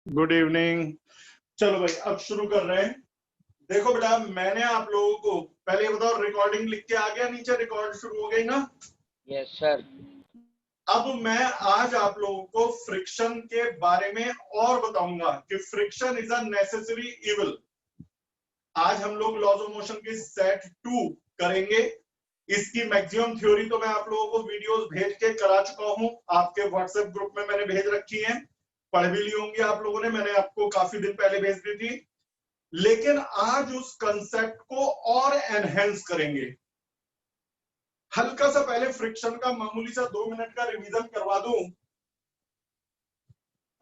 Good evening. चलो भाई अब शुरू कर रहे हैं। देखो बेटा, मैंने आप लोगों को पहले ये बताओ, रिकॉर्डिंग लिख के आ गया नीचे? रिकॉर्ड शुरू हो गई ना? Yes sir. अब मैं आज आप लोगों को फ्रिक्शन के बारे में और बताऊंगा कि friction is a necessary evil. आज हम लोग लॉज ऑफ मोशन की सेट 2 करेंगे। इसकी मैक्सिमम थ्योरी तो मैं आप लोगों को वीडियोस भेज के करा चुका हूं, आपके व्हाट्सएप ग्रुप में मैंने भेज रखी है, पढ़ भी ली होंगी आप लोगों ने। मैंने आपको काफी दिन पहले भेज दी थी, लेकिन आज उस कंसेप्ट को और एनहेंस करेंगे। हल्का सा पहले फ्रिक्शन का मामूली सा 2 मिनट का रिवीजन करवा दूं।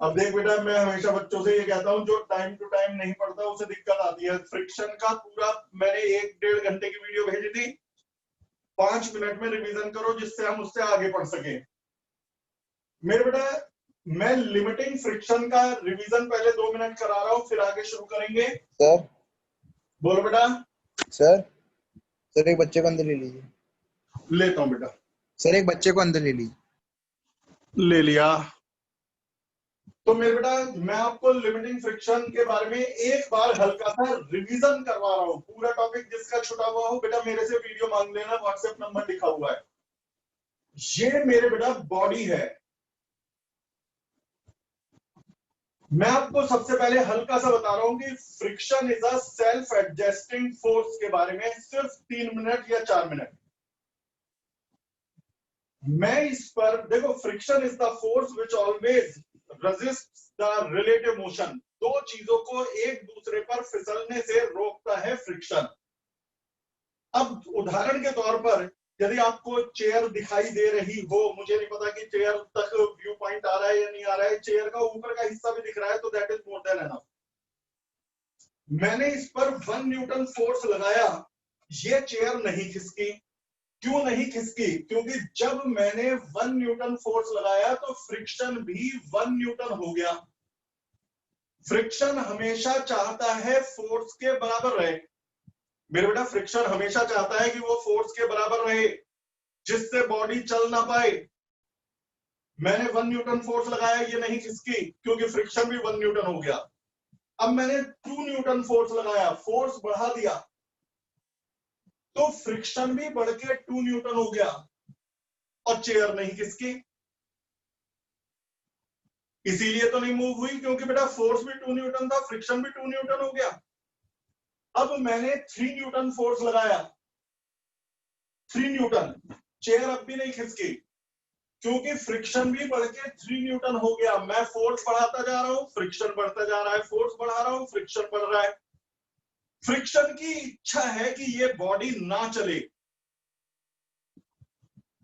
अब देख बेटा, मैं हमेशा बच्चों से ये कहता हूं, जो टाइम टू टाइम नहीं पढ़ता उसे दिक्कत आती है। फ्रिक्शन का पूरा मैंने 1-1.5 घंटे की वीडियो भेजी थी, 5 मिनट में रिवीजन करो जिससे हम उससे आगे पढ़ सके। मेरे बेटा, मैं लिमिटिंग फ्रिक्शन का रिवीजन पहले 2 मिनट करा रहा हूं, फिर आगे शुरू करेंगे। सर बोलो बेटा। सर एक बच्चे को अंदर ले लीजिए। लेता हूं बेटा। सर एक बच्चे को अंदर ले लीजिए। ले लिया। तो मेरे बेटा, मैं आपको लिमिटिंग फ्रिक्शन के बारे में एक बार हल्का सा रिवीजन करवा रहा हूं। पूरा टॉपिक जिसका छुटा हुआ हो बेटा मेरे से वीडियो मांग लेना, व्हाट्सएप नंबर लिखा हुआ है। ये मेरे बेटा बॉडी है। मैं आपको सबसे पहले हल्का सा बता रहा हूं कि friction is a self adjusting force के बारे में सिर्फ 3 मिनट या 4 मिनट। मैं इस पर देखो, friction is the force which always resist the relative motion. दो चीजों को एक दूसरे पर फिसलने से रोकता है फ्रिक्शन। अब उदाहरण के तौर पर, यदि आपको चेयर दिखाई दे रही हो, मुझे नहीं पता कि चेयर तक व्यू पॉइंट आ रहा है या नहीं आ रहा है, चेयर का ऊपर का हिस्सा भी दिख रहा है तो that is more than enough. मैंने इस पर 1 न्यूटन फोर्स लगाया, ये चेयर नहीं खिसकी। क्यों नहीं खिसकी? क्योंकि जब मैंने 1 न्यूटन फोर्स लगाया तो फ्रिक्शन भी 1 न्यूटन हो गया। फ्रिक्शन हमेशा चाहता है फोर्स के बराबर रहे। मेरे बेटा, फ्रिक्शन हमेशा चाहता है कि वो फोर्स के बराबर रहे, जिससे बॉडी चल ना पाए। मैंने 1 न्यूटन फोर्स लगाया, ये नहीं खिसकी क्योंकि फ्रिक्शन भी 1 न्यूटन हो गया। अब मैंने 2 न्यूटन फोर्स लगाया, फोर्स बढ़ा दिया, तो फ्रिक्शन भी बढ़ के 2 न्यूटन हो गया और चेयर नहीं खिसकी। इसीलिए तो नहीं मूव हुई, क्योंकि बेटा फोर्स भी 2 न्यूटन था, फ्रिक्शन भी 2 न्यूटन हो गया। अब मैंने 3 न्यूटन फोर्स लगाया, 3 न्यूटन, चेयर अब भी नहीं खिसकी क्योंकि फ्रिक्शन भी बढ़ के 3 न्यूटन हो गया। मैं फोर्स बढ़ाता जा रहा हूं, फ्रिक्शन बढ़ता जा रहा है, फोर्स बढ़ा रहा हूं, फ्रिक्शन बढ़ रहा है। फ्रिक्शन की इच्छा है कि ये बॉडी ना चले,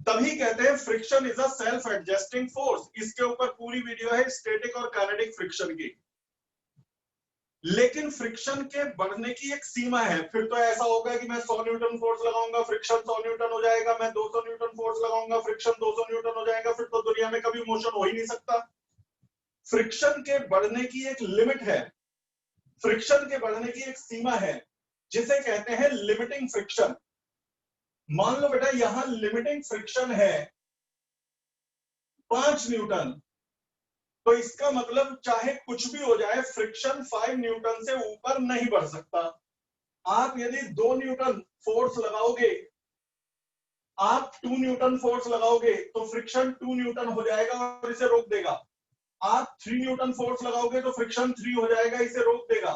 तभी कहते हैं friction is a self adjusting force. इसके ऊपर पूरी वीडियो है स्टैटिक और काइनेटिक फ्रिक्शन की। लेकिन फ्रिक्शन के बढ़ने की एक सीमा है। फिर तो ऐसा होगा कि मैं 100 न्यूटन फोर्स लगाऊंगा, फ्रिक्शन 100 न्यूटन हो जाएगा, मैं 200 न्यूटन फोर्स लगाऊंगा, फ्रिक्शन 200 न्यूटन हो जाएगा, फिर तो दुनिया में कभी मोशन हो ही नहीं सकता। फ्रिक्शन के बढ़ने की एक लिमिट है, फ्रिक्शन के बढ़ने की एक सीमा है, जिसे कहते हैं लिमिटिंग फ्रिक्शन। मान लो बेटा, यहां लिमिटिंग फ्रिक्शन है 5 न्यूटन, तो इसका मतलब चाहे कुछ भी हो जाए, फ्रिक्शन 5 न्यूटन से ऊपर नहीं बढ़ सकता। आप यदि 2 न्यूटन फोर्स लगाओगे, आप 2 न्यूटन फोर्स लगाओगे तो फ्रिक्शन 2 न्यूटन हो जाएगा और इसे रोक देगा। आप 3 न्यूटन फोर्स लगाओगे तो फ्रिक्शन 3 हो जाएगा, इसे रोक देगा।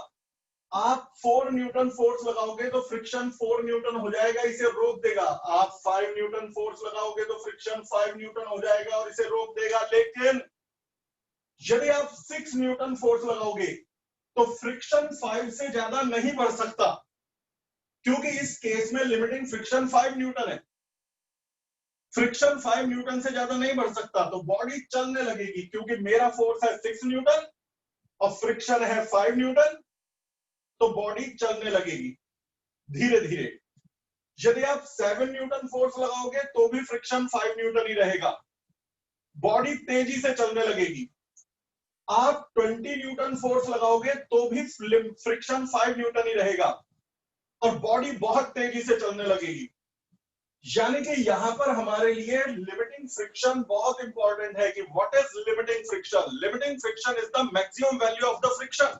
आप 4 न्यूटन फोर्स लगाओगे तो फ्रिक्शन 4 न्यूटन हो जाएगा, इसे रोक देगा। आप 5 न्यूटन फोर्स लगाओगे तो फ्रिक्शन 5 न्यूटन हो जाएगा और इसे रोक देगा। लेकिन यदि आप 6 न्यूटन फोर्स लगाओगे तो फ्रिक्शन 5 से ज्यादा नहीं बढ़ सकता, क्योंकि इस केस में लिमिटिंग फ्रिक्शन 5 न्यूटन है। फ्रिक्शन 5 न्यूटन से ज्यादा नहीं बढ़ सकता, तो बॉडी चलने लगेगी। क्योंकि मेरा फोर्स है 6 न्यूटन और फ्रिक्शन है 5 न्यूटन, तो बॉडी चलने लगेगी धीरे धीरे। यदि आप 7 न्यूटन फोर्स लगाओगे तो भी फ्रिक्शन 5 न्यूटन ही रहेगा, बॉडी तेजी से चलने लगेगी। आप 20 न्यूटन फोर्स लगाओगे तो भी फ्रिक्शन 5 न्यूटन ही रहेगा और बॉडी बहुत तेजी से चलने लगेगी। यानी कि यहां पर हमारे लिए लिमिटिंग फ्रिक्शन बहुत इंपॉर्टेंट है कि what is limiting friction. Limiting friction is the maximum value of the friction.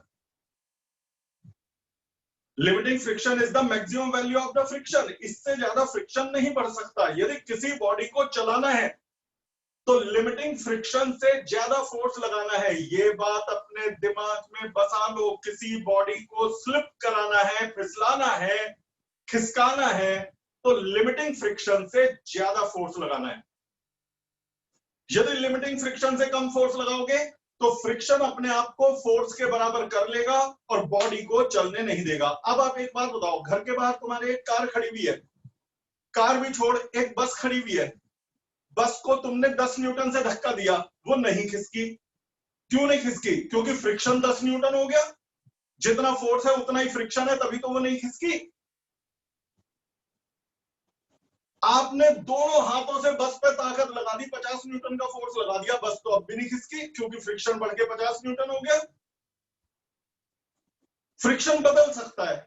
Limiting friction is the maximum value of the friction. इससे ज्यादा फ्रिक्शन नहीं बढ़ सकता। यदि किसी बॉडी को चलाना है तो लिमिटिंग फ्रिक्शन से ज्यादा फोर्स लगाना है। ये बात अपने दिमाग में बसा लो। किसी बॉडी को स्लिप कराना है, फिसलाना है, खिसकाना है, तो लिमिटिंग फ्रिक्शन से ज्यादा फोर्स लगाना है। यदि लिमिटिंग फ्रिक्शन से कम फोर्स लगाओगे तो फ्रिक्शन अपने आप को फोर्स के बराबर कर लेगा और बॉडी को चलने नहीं देगा। अब आप एक बात बताओ, घर के बाहर तुम्हारे एक कार खड़ी हुई है, कार भी छोड़ एक बस खड़ी हुई है, बस को तुमने 10 न्यूटन से धक्का दिया, वो नहीं खिसकी। क्यों नहीं खिसकी? क्योंकि फ्रिक्शन 10 न्यूटन हो गया। जितना फोर्स है उतना ही फ्रिक्शन है, तभी तो वो नहीं खिसकी। आपने दोनों हाथों से बस पे ताकत लगा दी, 50 न्यूटन का फोर्स लगा दिया, बस तो अब भी नहीं खिसकी क्योंकि फ्रिक्शन बढ़ के 50 न्यूटन हो गया। फ्रिक्शन बदल सकता है।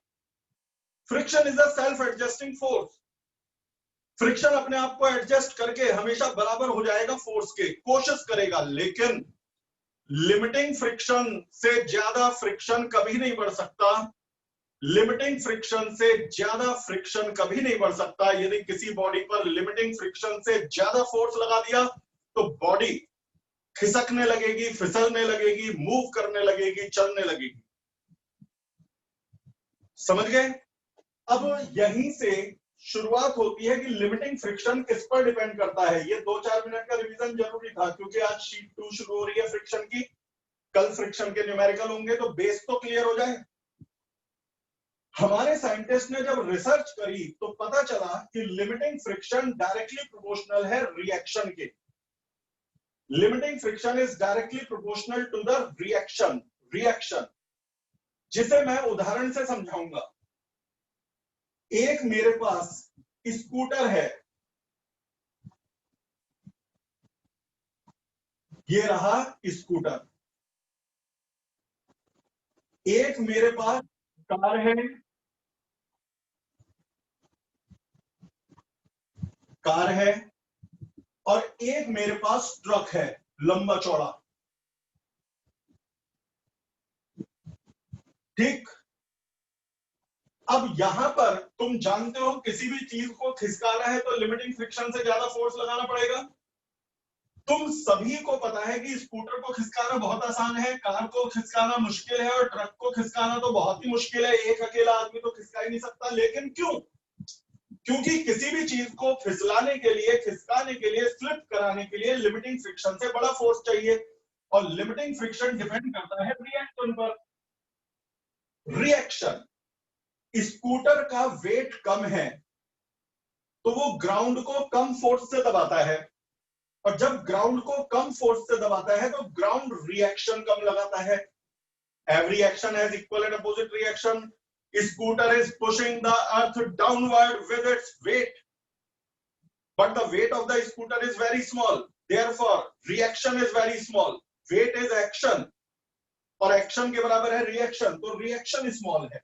Friction is a self adjusting force. Friction अपने आप को एडजस्ट करके हमेशा बराबर हो जाएगा फोर्स के, कोशिश करेगा। लेकिन लिमिटिंग फ्रिक्शन से ज्यादा फ्रिक्शन कभी नहीं बढ़ सकता। लिमिटिंग फ्रिक्शन से ज्यादा फ्रिक्शन कभी नहीं बढ़ सकता। यदि किसी बॉडी पर लिमिटिंग फ्रिक्शन से ज्यादा फोर्स लगा दिया तो बॉडी खिसकने लगेगी, फिसलने लगेगी, मूव करने लगेगी, चलने लगेगी। समझ गए? अब यहीं से शुरुआत होती है कि लिमिटिंग फ्रिक्शन किस पर डिपेंड करता है। ये 2-4 मिनट का रिवीजन जरूरी था क्योंकि आज शीट 2 शुरू हो रही है फ्रिक्शन की। कल फ्रिक्शन के न्यूमेरिकल होंगे तो बेस तो क्लियर हो जाए। हमारे साइंटिस्ट ने जब रिसर्च करी तो पता चला कि लिमिटिंग फ्रिक्शन डायरेक्टली प्रोपोर्शनल है रिएक्शन के। Limiting friction is directly proportional to the reaction, जिसे मैं उदाहरण से समझाऊंगा। एक मेरे पास स्कूटर है, ये रहा स्कूटर। एक मेरे पास कार है, और एक मेरे पास ट्रक है लंबा चौड़ा। ठीक। अब यहां पर तुम जानते हो किसी भी चीज को खिसकाना है तो लिमिटिंग फ्रिक्शन से ज्यादा फोर्स लगाना पड़ेगा। तुम सभी को पता है कि स्कूटर को खिसकाना बहुत आसान है, कार को खिसकाना मुश्किल है और ट्रक को खिसकाना तो बहुत ही मुश्किल है। एक अकेला आदमी तो खिसका ही नहीं सकता। लेकिन क्यों? क्योंकि किसी भी चीज को फिसलाने के लिए, खिसकाने के लिए, स्लिप कराने के लिए लिमिटिंग फ्रिक्शन से बड़ा फोर्स चाहिए। और लिमिटिंग फ्रिक्शन डिपेंड करता है रिएक्शन पर। रिएक्शन, स्कूटर का वेट कम है तो वो ग्राउंड को कम फोर्स से दबाता है, और जब ग्राउंड को कम फोर्स से दबाता है तो ग्राउंड रिएक्शन कम लगाता है। Every action has equal and opposite reaction. Scooter is pushing the earth downward with its weight, but the weight of the scooter is very small, therefore reaction is very small. weight is action और action के बराबर है reaction, तो reaction small है।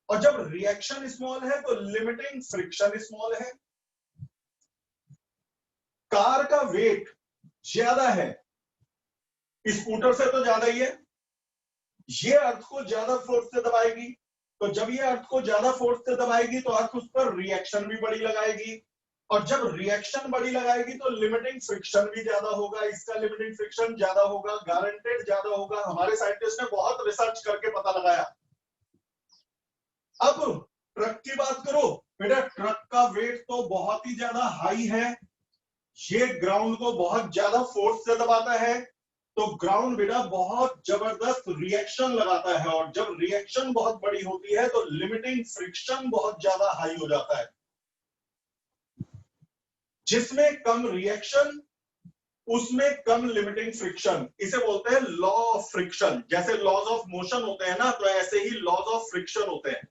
और जब reaction small है तो limiting friction small है। कार का वेट ज्यादा है, स्कूटर से तो ज्यादा ही है। ये अर्थ को ज्यादा फोर्स से दबाएगी, तो जब ये अर्थ को ज्यादा फोर्स से दबाएगी तो अर्थ उस पर रिएक्शन भी बड़ी लगाएगी, और जब रिएक्शन बड़ी लगाएगी तो लिमिटिंग फ्रिक्शन भी ज्यादा होगा। इसका लिमिटिंग फ्रिक्शन ज्यादा होगा, गारंटेड ज्यादा होगा। हमारे साइंटिस्ट ने बहुत रिसर्च करके पता लगाया। अब ट्रक की बात करो, बेटा ट्रक का वेट तो बहुत ही ज्यादा हाई है, ये ग्राउंड को बहुत ज्यादा फोर्स से दबाता है, तो ग्राउंड बेटा बहुत जबरदस्त रिएक्शन लगाता है, और जब रिएक्शन बहुत बड़ी होती है तो लिमिटिंग फ्रिक्शन बहुत ज्यादा हाई हो जाता है। जिसमें कम रिएक्शन उसमें कम लिमिटिंग फ्रिक्शन, इसे बोलते हैं लॉ ऑफ फ्रिक्शन। जैसे लॉज ऑफ मोशन होते हैं ना, तो ऐसे ही लॉज ऑफ फ्रिक्शन होते हैं।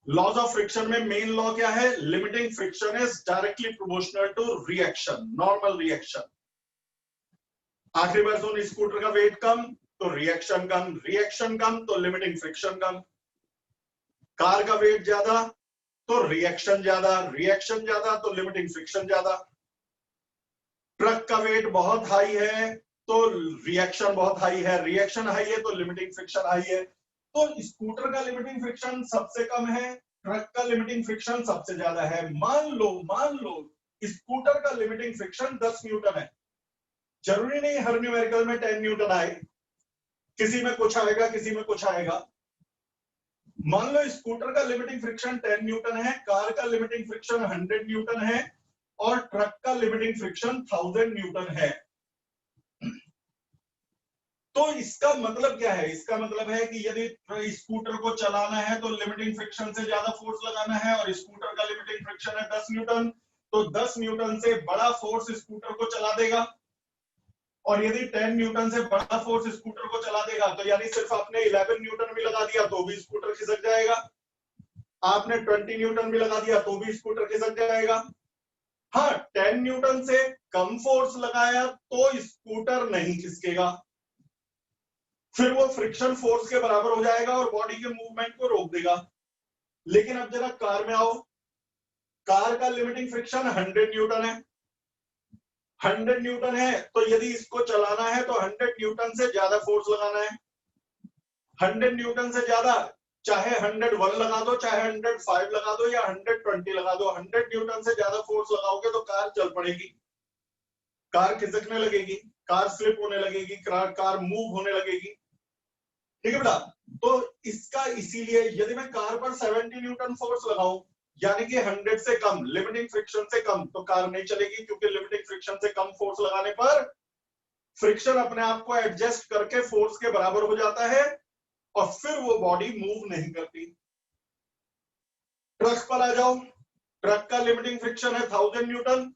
लॉज ऑफ फ्रिक्शन में मेन लॉ क्या है? Limiting friction is directly proportional to reaction, normal reaction. आखिरी बार सुन, स्कूटर का वेट कम तो रिएक्शन कम, रिएक्शन कम तो लिमिटिंग फ्रिक्शन कम। कार का वेट ज्यादा तो रिएक्शन ज्यादा तो लिमिटिंग फ्रिक्शन ज्यादा। ट्रक का वेट बहुत हाई है तो रिएक्शन बहुत हाई है, रिएक्शन हाई है तो लिमिटिंग फ्रिक्शन हाई है। तो स्कूटर का लिमिटिंग फ्रिक्शन सबसे कम है, ट्रक का लिमिटिंग फ्रिक्शन सबसे ज्यादा है। मान लो स्कूटर का लिमिटिंग फ्रिक्शन 10 न्यूटन है। जरूरी नहीं हर न्यूमेरिकल में 10 न्यूटन आए, किसी में कुछ आएगा किसी में कुछ आएगा। मान लो स्कूटर का लिमिटिंग फ्रिक्शन 10 न्यूटन है, कार का लिमिटिंग फ्रिक्शन 100 न्यूटन है और ट्रक का लिमिटिंग फ्रिक्शन 1000 न्यूटन है। तो इसका मतलब क्या है? इसका मतलब है कि यदि स्कूटर को चलाना है तो लिमिटिंग फ्रिक्शन से ज्यादा फोर्स लगाना है, और स्कूटर का लिमिटिंग फ्रिक्शन है 10 न्यूटन, तो 10 न्यूटन से बड़ा फोर्स स्कूटर को चला देगा। और यदि 10 न्यूटन से बड़ा फोर्स स्कूटर को चला देगा तो यानी सिर्फ आपने 11 न्यूटन भी लगा दिया तो भी स्कूटर खिसक जाएगा, आपने 20 न्यूटन भी लगा दिया तो भी स्कूटर खिसक जाएगा। हाँ, 10 न्यूटन से कम फोर्स लगाया तो स्कूटर नहीं खिसकेगा, फिर वो फ्रिक्शन फोर्स के बराबर हो जाएगा और बॉडी के मूवमेंट को रोक देगा। लेकिन अब जरा कार में आओ, कार का लिमिटिंग फ्रिक्शन 100 न्यूटन है। 100 न्यूटन है तो यदि इसको चलाना है तो 100 न्यूटन से ज्यादा फोर्स लगाना है। 100 न्यूटन से ज्यादा, चाहे 101 लगा दो, चाहे 105 लगा दो या 120 लगा दो, 100 न्यूटन से ज्यादा फोर्स लगाओगे तो कार चल पड़ेगी, कार खिसकने लगेगी, कार स्लिप होने लगेगी, कार मूव होने लगेगी। ठीक है बेटा? तो इसका इसीलिए यदि मैं कार पर 70 न्यूटन फोर्स लगाऊं यानी कि 100 से कम, लिमिटिंग फ्रिक्शन से कम, तो कार नहीं चलेगी, क्योंकि लिमिटिंग फ्रिक्शन से कम फोर्स लगाने पर फ्रिक्शन अपने आप को एडजस्ट करके फोर्स के बराबर हो जाता है और फिर वो बॉडी मूव नहीं करती। ट्रक पर आ जाओ, ट्रक का लिमिटिंग फ्रिक्शन है 1000 न्यूटन,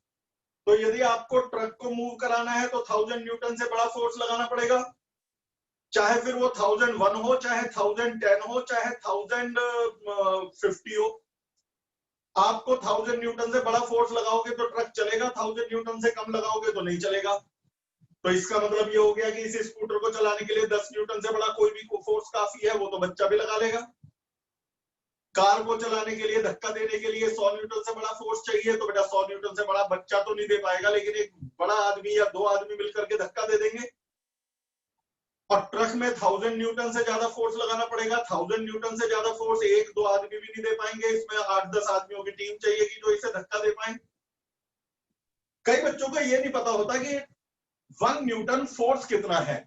तो यदि आपको ट्रक को मूव कराना है तो 1000 न्यूटन से बड़ा फोर्स लगाना पड़ेगा, चाहे फिर वो 1001 हो, चाहे 1010 हो, चाहे 1050 हो। आपको 1000 न्यूटन से बड़ा फोर्स लगाओगे तो ट्रक चलेगा, 1000 न्यूटन से कम लगाओगे तो नहीं चलेगा। तो इसका मतलब ये हो गया कि इस स्कूटर को चलाने के लिए 10 न्यूटन से बड़ा कोई भी फोर्स काफी है, वो तो बच्चा भी लगा लेगा। कार को चलाने के लिए, धक्का देने के लिए 100 न्यूटन से बड़ा फोर्स चाहिए, तो बेटा 100 न्यूटन से बड़ा बच्चा तो नहीं दे पाएगा, लेकिन एक बड़ा आदमी या दो आदमी मिलकर के धक्का दे देंगे। और ट्रक में 1000 न्यूटन से ज्यादा फोर्स लगाना पड़ेगा, 1000 न्यूटन से ज्यादा फोर्स एक दो आदमी भी नहीं दे पाएंगे, इसमें 8-10 आदमियों की टीम चाहिए कि जो इसे धक्का दे पाए। कई बच्चों को यह नहीं पता होता कि 1 न्यूटन फोर्स कितना है।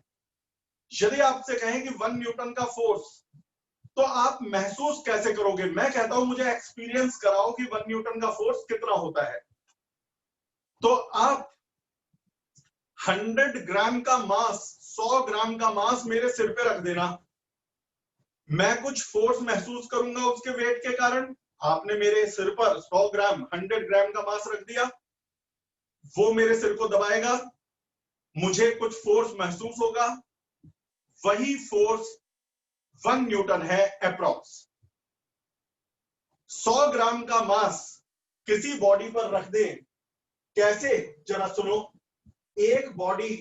यदि आपसे कहें कि 1 न्यूटन का फोर्स, तो आप महसूस कैसे करोगे? मैं कहता हूं मुझे एक्सपीरियंस कराओ कि 1 न्यूटन का फोर्स कितना होता है। तो आप 100 ग्राम का मास, 100 ग्राम का मास मेरे सिर पे रख देना, मैं कुछ फोर्स महसूस करूंगा उसके वेट के कारण। आपने मेरे सिर पर 100 ग्राम, 100 ग्राम का मास रख दिया, वो मेरे सिर को दबाएगा, मुझे कुछ फोर्स महसूस होगा, वही फोर्स 1 न्यूटन है अप्रॉक्स। 100 ग्राम का मास किसी बॉडी पर रख दे, कैसे? जरा सुनो। एक बॉडी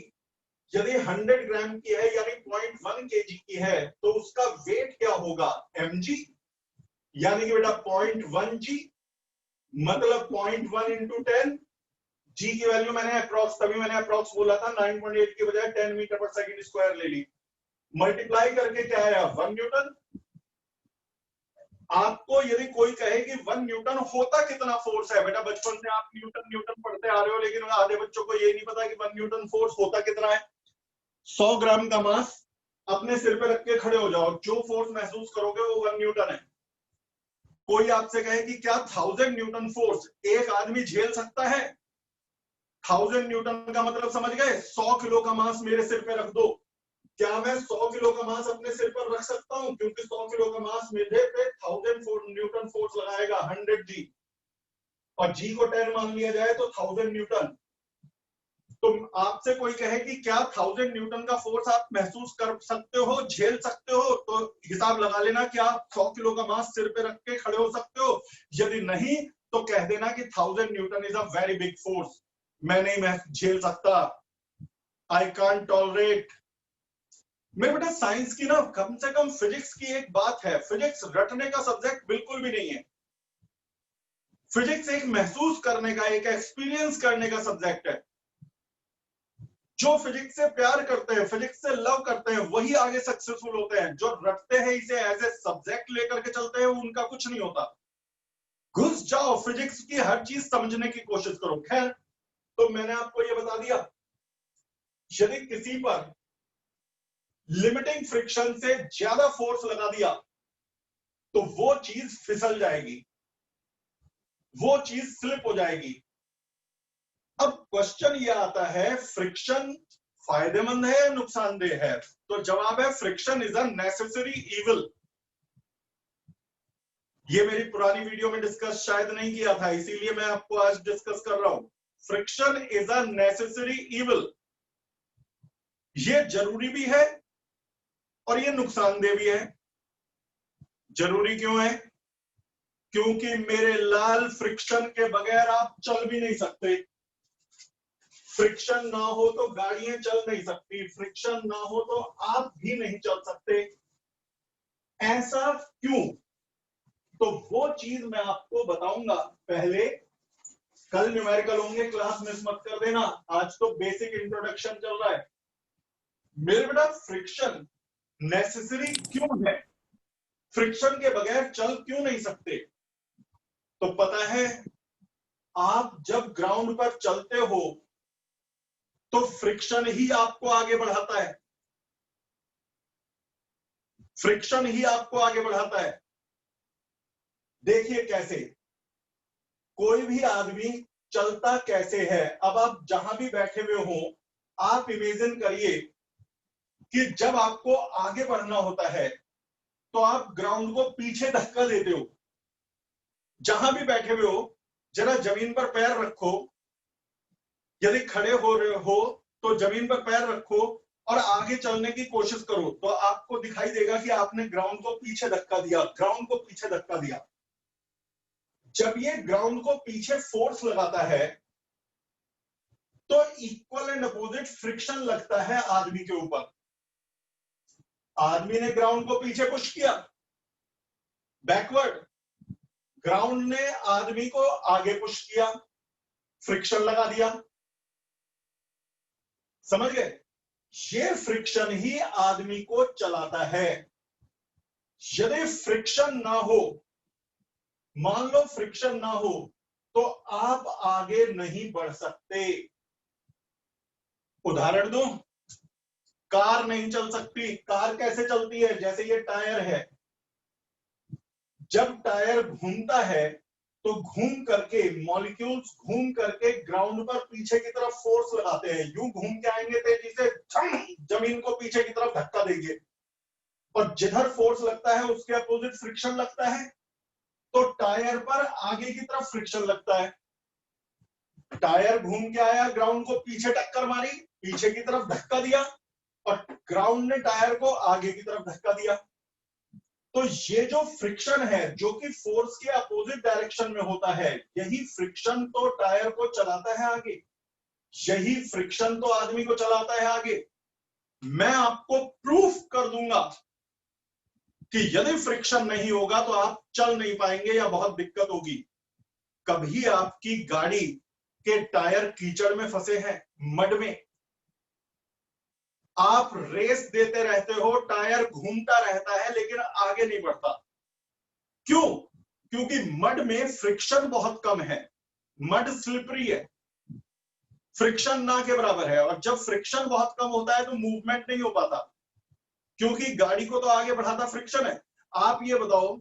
यदि 100 ग्राम की है यानी 0.1 केजी की है, तो उसका वेट क्या होगा? mg, यानी कि बेटा 0.1 g, मतलब 0.1 इंटू 10। जी की वैल्यू मैंने अप्रॉक्स, तभी मैंने अप्रॉक्स बोला था, 9.8 की बजाय 10 मीटर पर सेकंड स्क्वायर ले ली, मल्टीप्लाई करके क्या आया? 1 न्यूटन। आपको यदि कोई कहे कि 1 न्यूटन होता कितना फोर्स है, बेटा बचपन से आप न्यूटन न्यूटन पढ़ते आ रहे हो, लेकिन आधे बच्चों को ये नहीं पता कि 1 न्यूटन फोर्स होता कितना है। 100 ग्राम का मास अपने सिर पे रख के खड़े हो जाओ, जो फोर्स महसूस करोगे वो 1 न्यूटन है। कोई आपसे कहे कि क्या 1000 न्यूटन फोर्स एक आदमी झेल सकता है? 1000 न्यूटन का मतलब समझ गए? 100 किलो का मास मेरे सिर पे रख दो, क्या मैं 100 किलो का मास अपने सिर पर रख सकता हूं? क्योंकि 100 किलो का मास मेरे पे 1000 न्यूटन फोर्स लगाएगा, 100 जी, और जी को 10 मान लिया जाए तो 1000 न्यूटन। तो आपसे कोई कहे कि क्या 1000 न्यूटन का फोर्स आप महसूस कर सकते हो, झेल सकते हो, तो हिसाब लगा लेना कि आप 100 किलो का मास सिर पे रख के खड़े हो सकते हो। यदि नहीं तो कह देना कि 1000 Newton is a very big force, मैं नहीं झेल सकता, आई कांट टॉलरेट। मेरे बेटा साइंस की ना कम से कम फिजिक्स की एक बात है, फिजिक्स रटने का सब्जेक्ट बिल्कुल भी नहीं है। फिजिक्स एक महसूस करने का, एक एक्सपीरियंस करने का सब्जेक्ट है। जो फिजिक्स से प्यार करते हैं, फिजिक्स से लव करते हैं, वही आगे सक्सेसफुल होते हैं। जो रटते हैं, इसे एज ए सब्जेक्ट लेकर के चलते हैं, उनका कुछ नहीं होता। घुस जाओ, फिजिक्स की हर चीज समझने की कोशिश करो। खैर, तो मैंने आपको यह बता दिया, यदि किसी पर लिमिटिंग फ्रिक्शन से ज्यादा फोर्स लगा दिया तो वो चीज फिसल जाएगी, वो चीज स्लिप हो जाएगी। अब क्वेश्चन ये आता है, फ्रिक्शन फायदेमंद है या नुकसानदेह है? तो जवाब है, friction is a necessary evil. ये मेरी पुरानी वीडियो में डिस्कस शायद नहीं किया था, इसीलिए मैं आपको आज डिस्कस कर रहा हूं। Friction is a necessary evil. ये जरूरी भी है और ये नुकसानदेह भी है। जरूरी क्यों है? क्योंकि मेरे लाल, फ्रिक्शन के बगैर आप चल भी नहीं सकते। फ्रिक्शन ना हो तो गाड़ियां चल नहीं सकती, फ्रिक्शन ना हो तो आप भी नहीं चल सकते। ऐसा क्यों? तो वो चीज मैं आपको बताऊंगा। पहले कल न्यूमेरिकल होंगे, क्लास मिस मत कर देना। आज तो बेसिक इंट्रोडक्शन चल रहा है। मेरे बेटा, फ्रिक्शन नेसेसरी क्यों है? फ्रिक्शन के बगैर चल क्यों नहीं सकते? तो पता है, आप जब ग्राउंड पर चलते हो तो फ्रिक्शन ही आपको आगे बढ़ाता है। फ्रिक्शन ही आपको आगे बढ़ाता है। देखिए कैसे, कोई भी आदमी चलता कैसे है। अब आप जहां भी बैठे हुए हो, आप इमेजिन करिए कि जब आपको आगे बढ़ना होता है तो आप ग्राउंड को पीछे धक्का देते हो। जहां भी बैठे हुए हो, जरा जमीन पर पैर रखो। यदि खड़े हो रहे हो तो जमीन पर पैर रखो और आगे चलने की कोशिश करो, तो आपको दिखाई देगा कि आपने ग्राउंड को पीछे धक्का दिया, ग्राउंड को पीछे धक्का दिया। जब ये ग्राउंड को पीछे फोर्स लगाता है तो इक्वल एंड अपोजिट फ्रिक्शन लगता है आदमी के ऊपर। आदमी ने ग्राउंड को पीछे पुश किया, बैकवर्ड। ग्राउंड ने आदमी को आगे पुश किया, फ्रिक्शन लगा दिया। समझ गए? ये फ्रिक्शन ही आदमी को चलाता है। यदि फ्रिक्शन ना हो, मान लो फ्रिक्शन ना हो, तो आप आगे नहीं बढ़ सकते। उदाहरण दूं, कार नहीं चल सकती। कार कैसे चलती है? जैसे ये टायर है, जब टायर घूमता है तो घूम करके मॉलिक्यूल्स घूम करके ग्राउंड पर पीछे की तरफ फोर्स लगाते हैं। यूं घूम के आएंगे तेजी से, जमीन को पीछे की तरफ धक्का देंगे, और जिधर फोर्स लगता है उसके अपोजिट फ्रिक्शन लगता है, तो टायर पर आगे की तरफ फ्रिक्शन लगता है। टायर घूम के आया, ग्राउंड को पीछे टक्कर मारी, पीछे की तरफ धक्का दिया, और ग्राउंड ने टायर को आगे की तरफ धक्का दिया। तो ये जो फ्रिक्शन है, जो कि फोर्स के अपोजिट डायरेक्शन में होता है, यही फ्रिक्शन तो टायर को चलाता है आगे, यही फ्रिक्शन तो आदमी को चलाता है आगे। मैं आपको प्रूफ कर दूंगा कि यदि फ्रिक्शन नहीं होगा तो आप चल नहीं पाएंगे या बहुत दिक्कत होगी। कभी आपकी गाड़ी के टायर कीचड़ में फंसे हैं, मड में? आप रेस देते रहते हो, टायर घूमता रहता है लेकिन आगे नहीं बढ़ता। क्यों? क्योंकि मड में फ्रिक्शन बहुत कम है, मड स्लिपरी है, फ्रिक्शन ना के बराबर है। और जब फ्रिक्शन बहुत कम होता है तो मूवमेंट नहीं हो पाता, क्योंकि गाड़ी को तो आगे बढ़ाता फ्रिक्शन है। आप ये बताओ,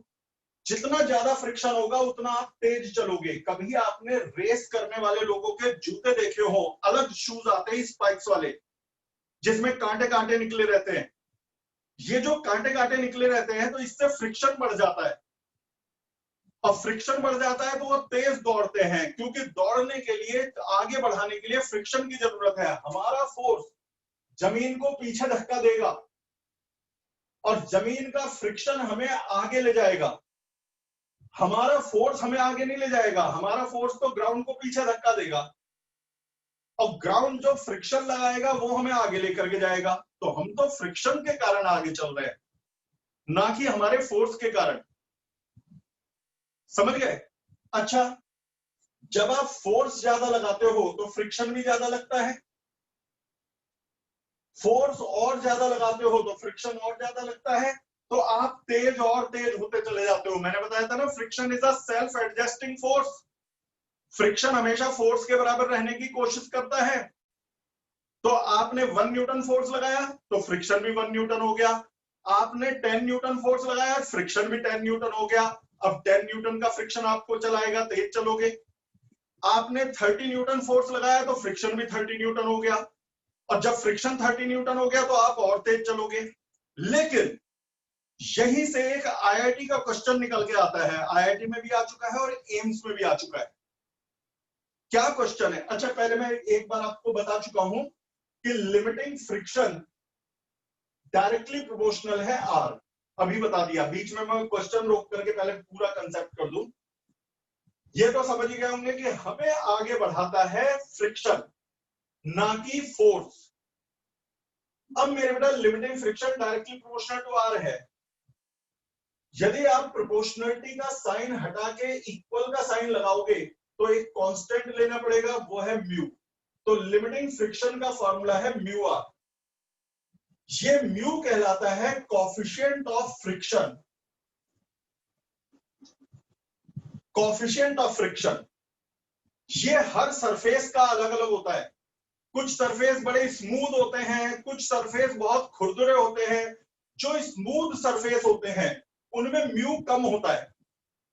जितना ज्यादा फ्रिक्शन होगा उतना आप तेज चलोगे। कभी आपने रेस करने वाले लोगों के जूते देखे हो? अलग शूज आते हैं स्पाइक्स वाले, जिसमें कांटे कांटे निकले रहते हैं। ये जो कांटे कांटे निकले रहते हैं, तो इससे फ्रिक्शन बढ़ जाता है, और फ्रिक्शन बढ़ जाता है तो वो तेज दौड़ते हैं, क्योंकि दौड़ने के लिए, आगे बढ़ाने के लिए फ्रिक्शन की जरूरत है। हमारा फोर्स जमीन को पीछे धक्का देगा और जमीन का फ्रिक्शन हमें आगे ले जाएगा। हमारा फोर्स हमें आगे नहीं ले जाएगा, हमारा फोर्स तो ग्राउंड को पीछे धक्का देगा, और ग्राउंड जो फ्रिक्शन लगाएगा वो हमें आगे लेकर के जाएगा। तो हम तो फ्रिक्शन के कारण आगे चल रहे हैं, ना कि हमारे फोर्स के कारण। समझ गए? अच्छा, जब आप फोर्स ज्यादा लगाते हो तो फ्रिक्शन भी ज्यादा लगता है, फोर्स और ज्यादा लगाते हो तो फ्रिक्शन और ज्यादा लगता है, तो आप तेज और तेज होते चले जाते हो। मैंने बताया था ना, friction is a self adjusting force. Friction हमेशा फोर्स के बराबर रहने की कोशिश करता है। तो आपने 1 न्यूटन फोर्स लगाया तो फ्रिक्शन भी 1 न्यूटन हो गया, आपने 10 न्यूटन फोर्स लगाया फ्रिक्शन भी 10 न्यूटन हो गया। अब 10 न्यूटन का फ्रिक्शन आपको चलाएगा, तेज चलोगे। आपने 30 न्यूटन फोर्स लगाया तो फ्रिक्शन भी 30 न्यूटन हो गया, और जब फ्रिक्शन 30 न्यूटन हो गया तो आप और तेज चलोगे। लेकिन यहीं से एक आईआईटी का क्वेश्चन निकल के आता है, आईआईटी में भी आ चुका है और एम्स में भी आ चुका है। क्या क्वेश्चन है? अच्छा, पहले मैं एक बार आपको बता चुका हूं कि लिमिटिंग फ्रिक्शन डायरेक्टली प्रोपोर्शनल है आर। अभी बता दिया, बीच में मैं क्वेश्चन रोक करके पहले पूरा कंसेप्ट कर दूं। ये तो समझ ही गए होंगे कि हमें आगे बढ़ाता है फ्रिक्शन, ना कि फोर्स। अब मेरे बेटा limiting friction directly proportional to R है। यदि आप प्रोपोर्शनलिटी का साइन हटा के इक्वल का साइन लगाओगे तो एक कांस्टेंट लेना पड़ेगा, वो है म्यू। तो लिमिटिंग फ्रिक्शन का फॉर्मूला है म्यू आर। ये म्यू कहलाता है coefficient of friction. Coefficient of friction ये हर सरफेस का अलग अलग होता है। कुछ सरफेस बड़े स्मूथ होते हैं, कुछ सरफेस बहुत खुरदुरे होते हैं। जो स्मूथ सरफेस होते हैं उनमें म्यू कम होता है,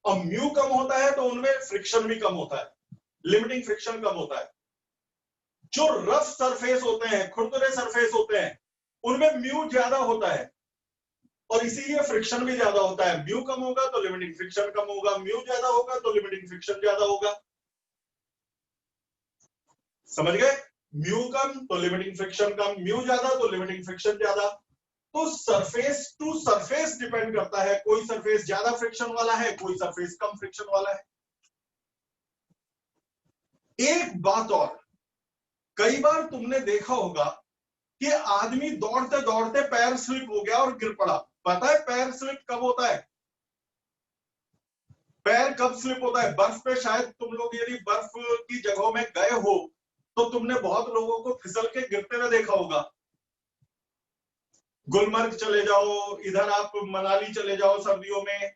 और म्यू कम होता है तो उनमें फ्रिक्शन भी कम होता है, लिमिटिंग फ्रिक्शन कम होता है। जो रफ सरफेस होते हैं, खुरदुरे सरफेस होते हैं, उनमें म्यू ज्यादा होता है और इसीलिए फ्रिक्शन भी ज्यादा होता है। म्यू कम होगा तो लिमिटिंग फ्रिक्शन कम होगा, म्यू ज्यादा होगा तो लिमिटिंग फ्रिक्शन ज्यादा होगा। समझ गए? म्यू कम तो लिमिटिंग फ्रिक्शन कम, म्यू ज्यादा तो लिमिटिंग फ्रिक्शन ज्यादा। तो सरफेस टू सरफेस डिपेंड करता है, कोई सरफेस ज्यादा फ्रिक्शन वाला है, कोई सरफेस कम फ्रिक्शन वाला है। एक बात और, कई बार तुमने देखा होगा कि आदमी दौड़ते दौड़ते पैर स्लिप हो गया और गिर पड़ा। पता है पैर स्लिप कब होता है? पैर कब स्लिप होता है? बर्फ पे शायद तुम लोग यदि बर्फ की जगहों में गए हो तो तुमने बहुत लोगों को फिसल के गिरते हुए देखा होगा। गुलमर्ग चले जाओ, इधर आप मनाली चले जाओ सर्दियों में,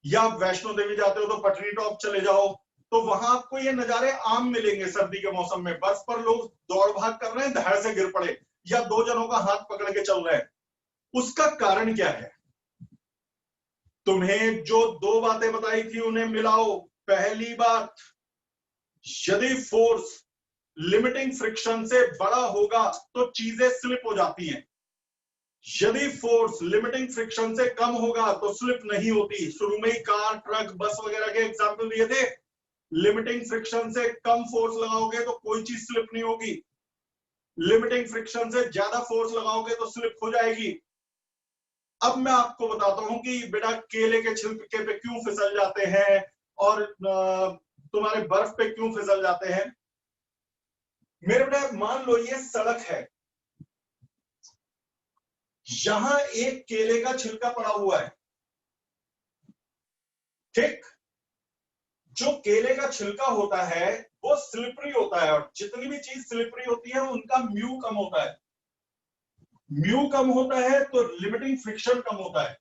या वैष्णो देवी जाते हो तो पटनी टॉप चले जाओ, तो वहां आपको ये नजारे आम मिलेंगे। सर्दी के मौसम में बर्फ पर लोग दौड़ भाग कर रहे हैं, धड़ से गिर पड़े, या दो जनों का हाथ पकड़ के चल रहे हैं। उसका कारण क्या है? तुम्हें जो दो बातें बताई थी उन्हें मिलाओ। पहली बात, यदि फोर्स लिमिटिंग फ्रिक्शन से बड़ा होगा तो चीजें स्लिप हो जाती हैं, यदि फोर्स लिमिटिंग फ्रिक्शन से कम होगा तो स्लिप नहीं होती। शुरू में ही कार, ट्रक, बस वगैरह के एग्जाम्पल दिए थे। लिमिटिंग फ्रिक्शन से कम फोर्स लगाओगे तो कोई चीज स्लिप नहीं होगी, लिमिटिंग फ्रिक्शन से ज्यादा फोर्स लगाओगे तो स्लिप हो जाएगी। अब मैं आपको बताता हूं कि बेटा केले के छिलके पे क्यों फिसल जाते हैं और तुम्हारे बर्फ पे क्यों फिसल जाते हैं। मेरे बेटा मान लो ये सड़क है, यहां एक केले का छिलका पड़ा हुआ है, ठीक? जो केले का छिलका होता है वो स्लिपरी होता है, और जितनी भी चीज स्लिपरी होती है उनका म्यू कम होता है। म्यू कम होता है तो लिमिटिंग फ्रिक्शन कम होता है।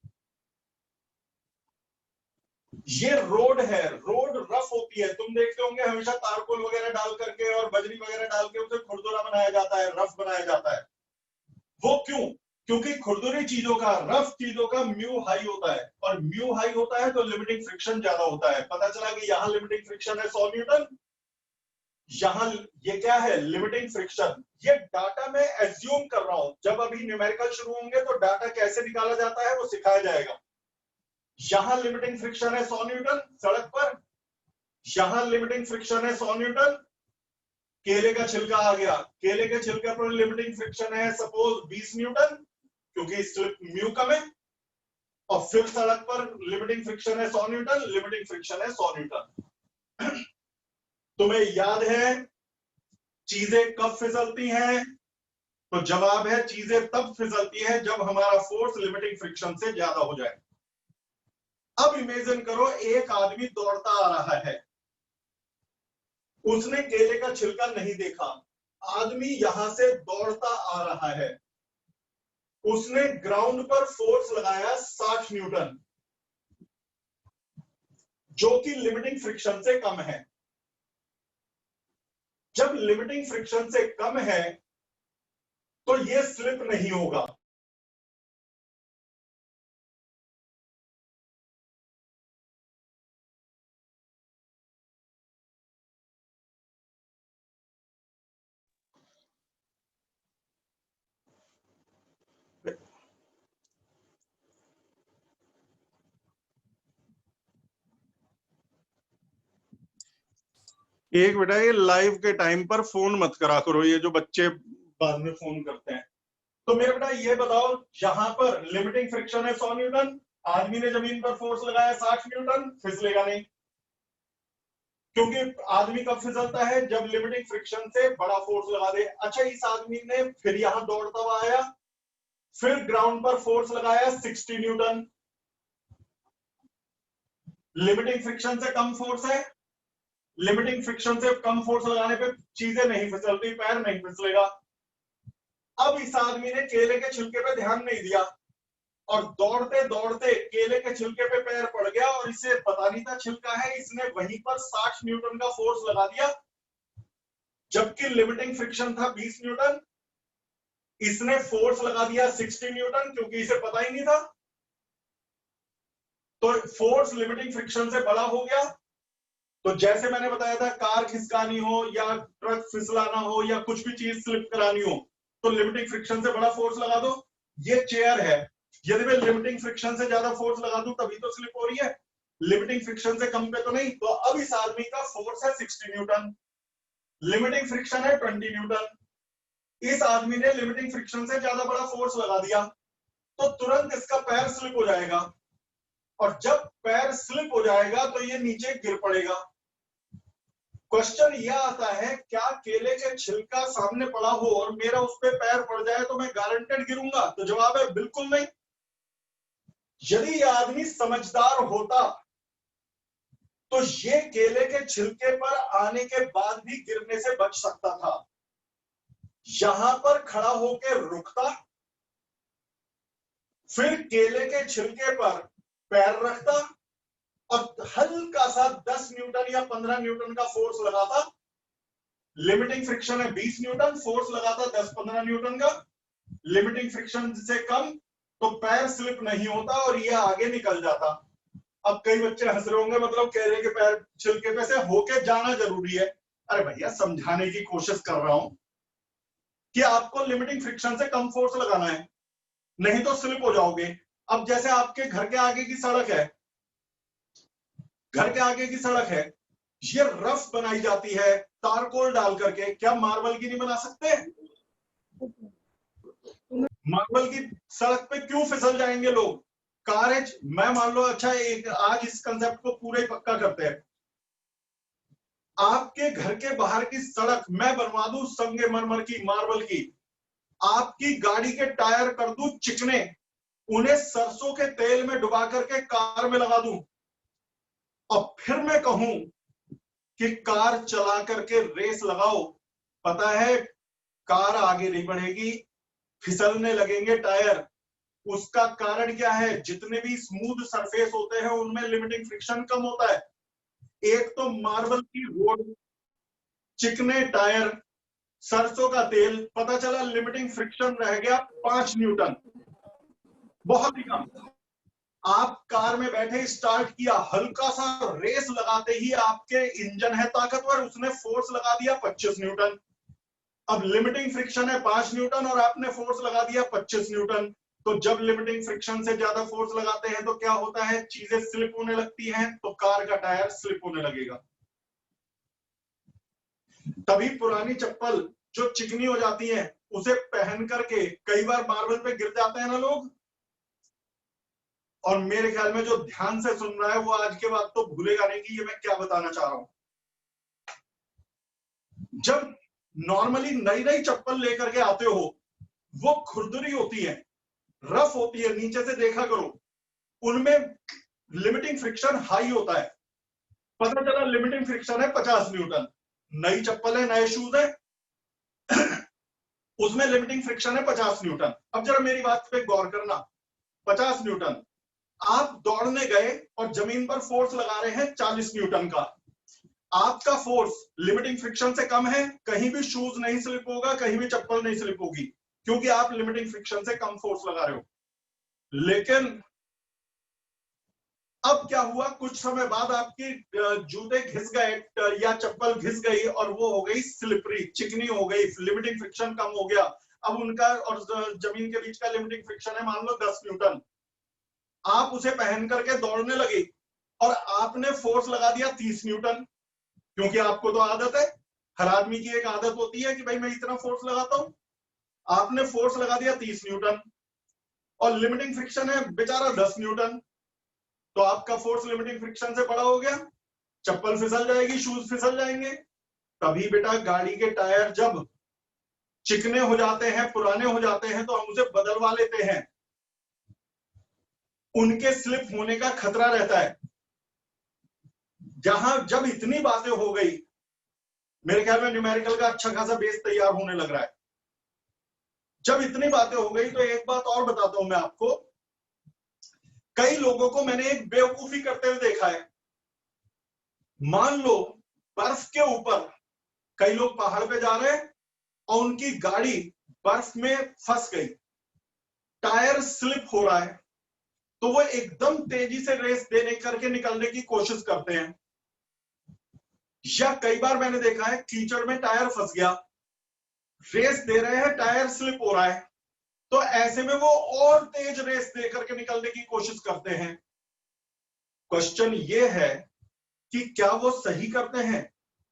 ये रोड है, रोड रफ होती है, तुम देखते होंगे हमेशा तारकोल वगैरह डाल करके और बजरी वगैरह डाल के उसे खुरदुरा बनाया जाता है, रफ बनाया जाता है। वो क्यों? क्योंकि खुरदुरी चीजों का, रफ चीजों का म्यू हाई होता है, और म्यू हाई होता है तो लिमिटिंग फ्रिक्शन ज्यादा होता है। पता चला कि यहां लिमिटिंग फ्रिक्शन है 100 न्यूटन, यहां ये क्या है? Limiting friction. ये डाटा मैं एज्यूम कर रहा हूं, जब अभी न्यूमेरिकल शुरू होंगे तो डाटा कैसे निकाला जाता है वो सिखाया जाएगा। यहां लिमिटिंग फ्रिक्शन है 100 न्यूटन सड़क पर, यहां लिमिटिंग फ्रिक्शन है 100 न्यूटन। केले का छिलका आ गया, केले के छिलके पर लिमिटिंग फ्रिक्शन है सपोज 20 न्यूटन, क्योंकि स्लिप म्यू कम है। और फिर सड़क पर लिमिटिंग फ्रिक्शन है 100 न्यूटन, लिमिटिंग फ्रिक्शन है 100 न्यूटन। तुम्हें याद है चीजें कब फिसलती हैं? तो जवाब है चीजें तब फिसलती है जब हमारा फोर्स लिमिटिंग फ्रिक्शन से ज्यादा हो जाए। अब इमेजिन करो एक आदमी दौड़ता आ रहा है, उसने केले का छिलका नहीं देखा, आदमी यहां से दौड़ता आ रहा है, उसने ग्राउंड पर फोर्स लगाया 60 न्यूटन, जो कि लिमिटिंग फ्रिक्शन से कम है। जब लिमिटिंग फ्रिक्शन से कम है तो ये स्लिप नहीं होगा। एक बेटा ये लाइव के टाइम पर फोन मत करा करो, ये जो बच्चे बाद में फोन करते हैं। तो मेरे बेटा ये बताओ, यहां पर लिमिटिंग फ्रिक्शन है 100 न्यूटन, आदमी ने जमीन पर फोर्स लगाया 60 न्यूटन, फिसलेगा नहीं, क्योंकि आदमी कब फिसलता है, जब लिमिटिंग फ्रिक्शन से बड़ा फोर्स लगा दे। अच्छा, इस आदमी ने फिर यहां दौड़ता हुआ आया, फिर ग्राउंड पर फोर्स लगाया 60 न्यूटन, लिमिटिंग फ्रिक्शन से कम फोर्स है, लिमिटिंग फ्रिक्शन से कम फोर्स लगाने पे चीजें नहीं फिसलती, पैर नहीं फिसलेगा। अब इस आदमी ने केले के छिलके पे ध्यान नहीं दिया और दौड़ते दौड़ते केले के छिलके पे पैर पड़ गया और इसे पता नहीं था छिलका है, इसने वहीं पर 60 न्यूटन का फोर्स लगा दिया, जबकि लिमिटिंग फ्रिक्शन था 20 न्यूटन, इसने फोर्स लगा दिया 60 न्यूटन क्योंकि इसे पता ही नहीं था, तो फोर्स लिमिटिंग फ्रिक्शन से बड़ा हो गया। तो जैसे मैंने बताया था, कार खिसकानी हो या ट्रक फिसलाना हो या कुछ भी चीज स्लिप करानी हो तो लिमिटिंग फ्रिक्शन से बड़ा फोर्स लगा दो। ये चेयर है, यदि मैं लिमिटिंग फ्रिक्शन से ज्यादा फोर्स लगा दूं तभी तो स्लिप हो रही है, लिमिटिंग फ्रिक्शन से कम पे तो नहीं। तो अब इस आदमी का फोर्स है 60 न्यूटन, लिमिटिंग फ्रिक्शन है 20 न्यूटन, इस आदमी ने लिमिटिंग फ्रिक्शन से ज्यादा बड़ा फोर्स लगा दिया, तो तुरंत इसका पैर स्लिप हो जाएगा, और जब पैर स्लिप हो जाएगा तो ये नीचे गिर पड़ेगा। क्वेश्चन यह आता है, क्या केले के छिलका सामने पड़ा हो और मेरा उस पर पैर पड़ जाए तो मैं गारंटेड गिरूंगा? तो जवाब है बिल्कुल नहीं। यदि यह आदमी समझदार होता तो ये केले के छिलके पर आने के बाद भी गिरने से बच सकता था, यहां पर खड़ा होकर रुकता, फिर केले के छिलके पर पैर रखता और हल्का सा 10 न्यूटन या 15 न्यूटन का फोर्स लगाता, लिमिटिंग फ्रिक्शन है 20 न्यूटन, फोर्स लगाता 10-15 न्यूटन का, लिमिटिंग फ्रिक्शन से कम, तो पैर स्लिप नहीं होता और ये आगे निकल जाता। अब कई बच्चे हंस रहे होंगे, मतलब केले के पैर छिलके पे से होके जाना जरूरी है। अरे भैया, समझाने की कोशिश कर रहा हूं कि आपको लिमिटिंग फ्रिक्शन से कम फोर्स लगाना है, नहीं तो स्लिप हो जाओगे। अब जैसे आपके घर के आगे की सड़क है, घर के आगे की सड़क है, ये रफ बनाई जाती है तारकोल डाल करके, क्या मार्बल की नहीं बना सकते? मार्बल की सड़क पे क्यों फिसल जाएंगे लोग? कार है, मैं मान लो, अच्छा एक आज इस कंसेप्ट को पूरा ही पक्का करते हैं, आपके घर के बाहर की सड़क मैं बनवा दूं संगमरमर की, मार्बल की, आपकी गाड़ी के टायर कर दूं चिकने, उन्हें सरसों के तेल में डुबा करके कार में लगा दूं, और फिर मैं कहूं कि कार चला करके रेस लगाओ, पता है कार आगे नहीं बढ़ेगी, फिसलने लगेंगे टायर। उसका कारण क्या है? जितने भी स्मूथ सरफेस होते हैं उनमें लिमिटिंग फ्रिक्शन कम होता है। एक तो मार्बल की रोड, चिकने टायर, सरसों का तेल, पता चला लिमिटिंग फ्रिक्शन रह गया 5 न्यूटन, बहुत ही कम। आप कार में बैठे, स्टार्ट किया, हल्का सा रेस लगाते ही आपके इंजन है ताकतवर, उसने फोर्स लगा दिया 25 न्यूटन। अब लिमिटिंग फ्रिक्शन है 5 न्यूटन और आपने फोर्स लगा दिया 25 न्यूटन। तो जब लिमिटिंग फ्रिक्शन से ज्यादा फोर्स लगाते हैं तो क्या होता है? चीजें स्लिप होने लगती हैं, तो कार का टायर स्लिप होने लगेगा। तभी पुरानी चप्पल जो चिकनी हो जाती है उसे पहन करके कई बार मार्बल पे गिर जाते हैं ना लोग। और मेरे ख्याल में जो ध्यान से सुन रहा है वो आज के बाद तो भूलेगा नहीं कि ये मैं क्या बताना चाह रहा हूं। जब नॉर्मली नई नई चप्पल लेकर के आते हो, वो खुरदरी होती है, रफ होती है, नीचे से देखा करो, उनमें लिमिटिंग फ्रिक्शन हाई होता है। पता चला लिमिटिंग फ्रिक्शन है 50 न्यूटन, नई चप्पल है, नए शूज है, उसमें लिमिटिंग फ्रिक्शन है 50 न्यूटन। अब जरा मेरी बात पे गौर करना, 50 न्यूटन, आप दौड़ने गए और जमीन पर फोर्स लगा रहे हैं 40 न्यूटन का, आपका फोर्स लिमिटिंग फ्रिक्शन से कम है, कहीं भी शूज नहीं स्लिप होगा, कहीं भी चप्पल नहीं स्लिप होगी, क्योंकि आप लिमिटिंग फ्रिक्शन से कम फोर्स लगा रहे हो। लेकिन अब क्या हुआ, कुछ समय बाद आपकी जूते घिस गए या चप्पल घिस गई और वो हो गई स्लिपरी, चिकनी हो गई, लिमिटिंग फ्रिक्शन कम हो गया। अब उनका और जमीन के बीच का लिमिटिंग फ्रिक्शन है मान लो 10 न्यूटन। आप उसे पहन करके दौड़ने लगे और आपने फोर्स लगा दिया 30 न्यूटन, क्योंकि आपको तो आदत है, हर आदमी की एक आदत होती है कि भाई मैं इतना फोर्स लगाता हूं। आपने फोर्स लगा दिया 30 न्यूटन और लिमिटिंग फ्रिक्शन है बेचारा 10 न्यूटन, तो आपका फोर्स लिमिटिंग फ्रिक्शन से बड़ा हो गया, चप्पल फिसल जाएगी, शूज फिसल जाएंगे। तभी बेटा गाड़ी के टायर जब चिकने हो जाते हैं, पुराने हो जाते हैं, तो हम उसे बदलवा लेते हैं, उनके स्लिप होने का खतरा रहता है। जब इतनी बातें हो गई, मेरे ख्याल में न्यूमेरिकल का अच्छा खासा बेस तैयार होने लग रहा है। जब इतनी बातें हो गई तो एक बात और बताता हूं मैं आपको, कई लोगों को मैंने एक बेवकूफी करते हुए देखा है। मान लो बर्फ के ऊपर कई लोग पहाड़ पे जा रहे हैं और उनकी गाड़ी बर्फ में फंस गई, टायर स्लिप हो रहा है, तो वो एकदम तेजी से रेस देने करके निकलने की कोशिश करते हैं। या कई बार मैंने देखा है कीचड़ में टायर फंस गया, रेस दे रहे हैं, टायर स्लिप हो रहा है, तो ऐसे में वो और तेज रेस दे करके निकलने की कोशिश करते हैं। क्वेश्चन ये है कि क्या वो सही करते हैं?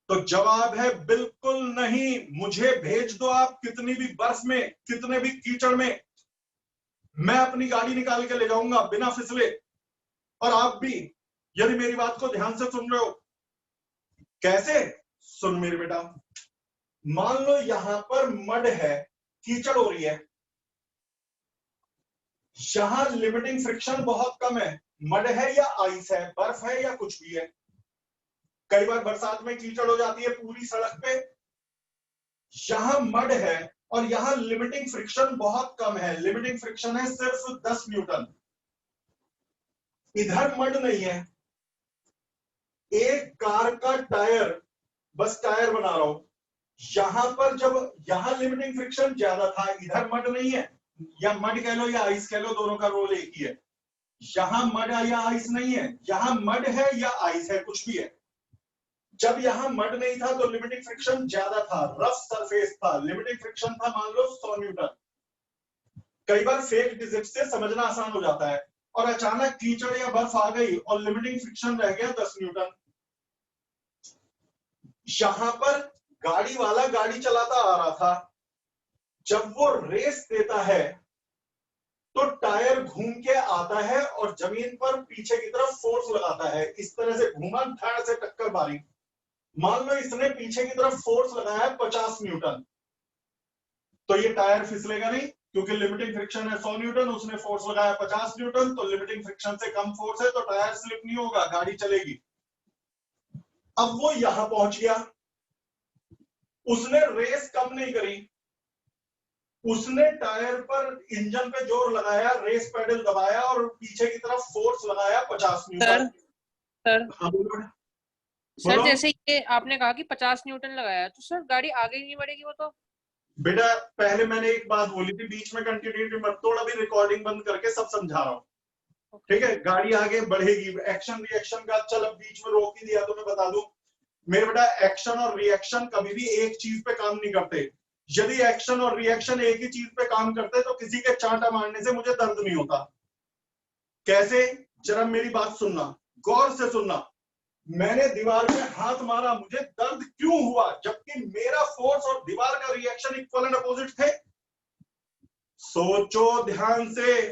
तो जवाब है बिल्कुल नहीं। मुझे भेज दो आप कितनी भी बर्फ में, कितने भी कीचड़ में, मैं अपनी गाड़ी निकाल के ले जाऊंगा बिना फिसले। और आप भी यदि मेरी बात को ध्यान से सुन रहे हो, कैसे सुन मेरे बेटा, मान लो यहां पर मड है, कीचड़ हो रही है, यहां लिमिटिंग फ्रिक्शन बहुत कम है, मड है या आइस है, बर्फ है या कुछ भी है। कई बार बरसात में कीचड़ हो जाती है पूरी सड़क पे, यहां मड है और यहां लिमिटिंग फ्रिक्शन बहुत कम है, लिमिटिंग फ्रिक्शन है सिर्फ 10 न्यूटन। इधर मड नहीं है, एक कार का टायर, बस टायर बना रहा हूं, यहां पर जब यहां लिमिटिंग फ्रिक्शन ज्यादा था, इधर मड नहीं है, या मड कह लो या आइस कह लो, दोनों का रोल एक ही है। यहां मड या आइस नहीं है, यहां मड है या आइस है, कुछ भी है। जब यहां मड नहीं था तो लिमिटिंग फ्रिक्शन ज्यादा था, रफ सरफेस था, लिमिटिंग फ्रिक्शन था मान लो 100 न्यूटन। कई बार फेक डिजिट से समझना आसान हो जाता है, और अचानक कीचड़ या बर्फ आ गई और लिमिटिंग फ्रिक्शन रह गया 10 न्यूटन। यहां पर गाड़ी वाला गाड़ी चलाता आ रहा था, जब वो रेस देता है तो टायर घूम के आता है और जमीन पर पीछे की तरफ फोर्स लगाता है, इस तरह से घूमा, धड़ से टक्कर मारी। मान लो इसने पीछे की तरफ फोर्स लगाया है 50 न्यूटन, तो ये टायर फिसलेगा नहीं, क्योंकि लिमिटिंग फ्रिक्शन है 100 न्यूटन, उसने फोर्स लगाया 50 न्यूटन, तो लिमिटिंग फ्रिक्शन से कम फोर्स है, तो टायर स्लिप नहीं होगा, गाड़ी चलेगी। अब वो यहां पहुंच गया, उसने रेस कम नहीं करी, उसने टायर पर इंजन पे जोर लगाया, रेस पेडल दबाया और पीछे की तरफ फोर्स लगाया 50 न्यूटन। सर हाँ बोलो सर जैसे ये आपने कहा कि 50 न्यूटन लगाया, तो सर गाड़ी आगे नहीं बढ़ेगी वो तो? बेटा पहले मैंने एक बात बोली थी, बीच में कंटिन्यूटी मत तोड़, अभी रिकॉर्डिंग बंद करके सब समझा रहा हूँ, ठीक है? गाड़ी आगे बढ़ेगी, एक्शन रिएक्शन का चल अब बीच में रोक ही दिया तो मैं बता दूं मेरे बेटा, एक्शन और रिएक्शन कभी भी एक चीज पे काम नहीं करते। यदि एक्शन और रिएक्शन एक ही चीज पे काम करते तो किसी के चांटा मारने से मुझे दर्द नहीं होता। कैसे? जरा मेरी बात सुनना, गौर से सुनना। मैंने दीवार में हाथ मारा, मुझे दर्द क्यों हुआ? जबकि मेरा फोर्स और दीवार का रिएक्शन इक्वल एंड अपोजिट थे। सोचो ध्यान से,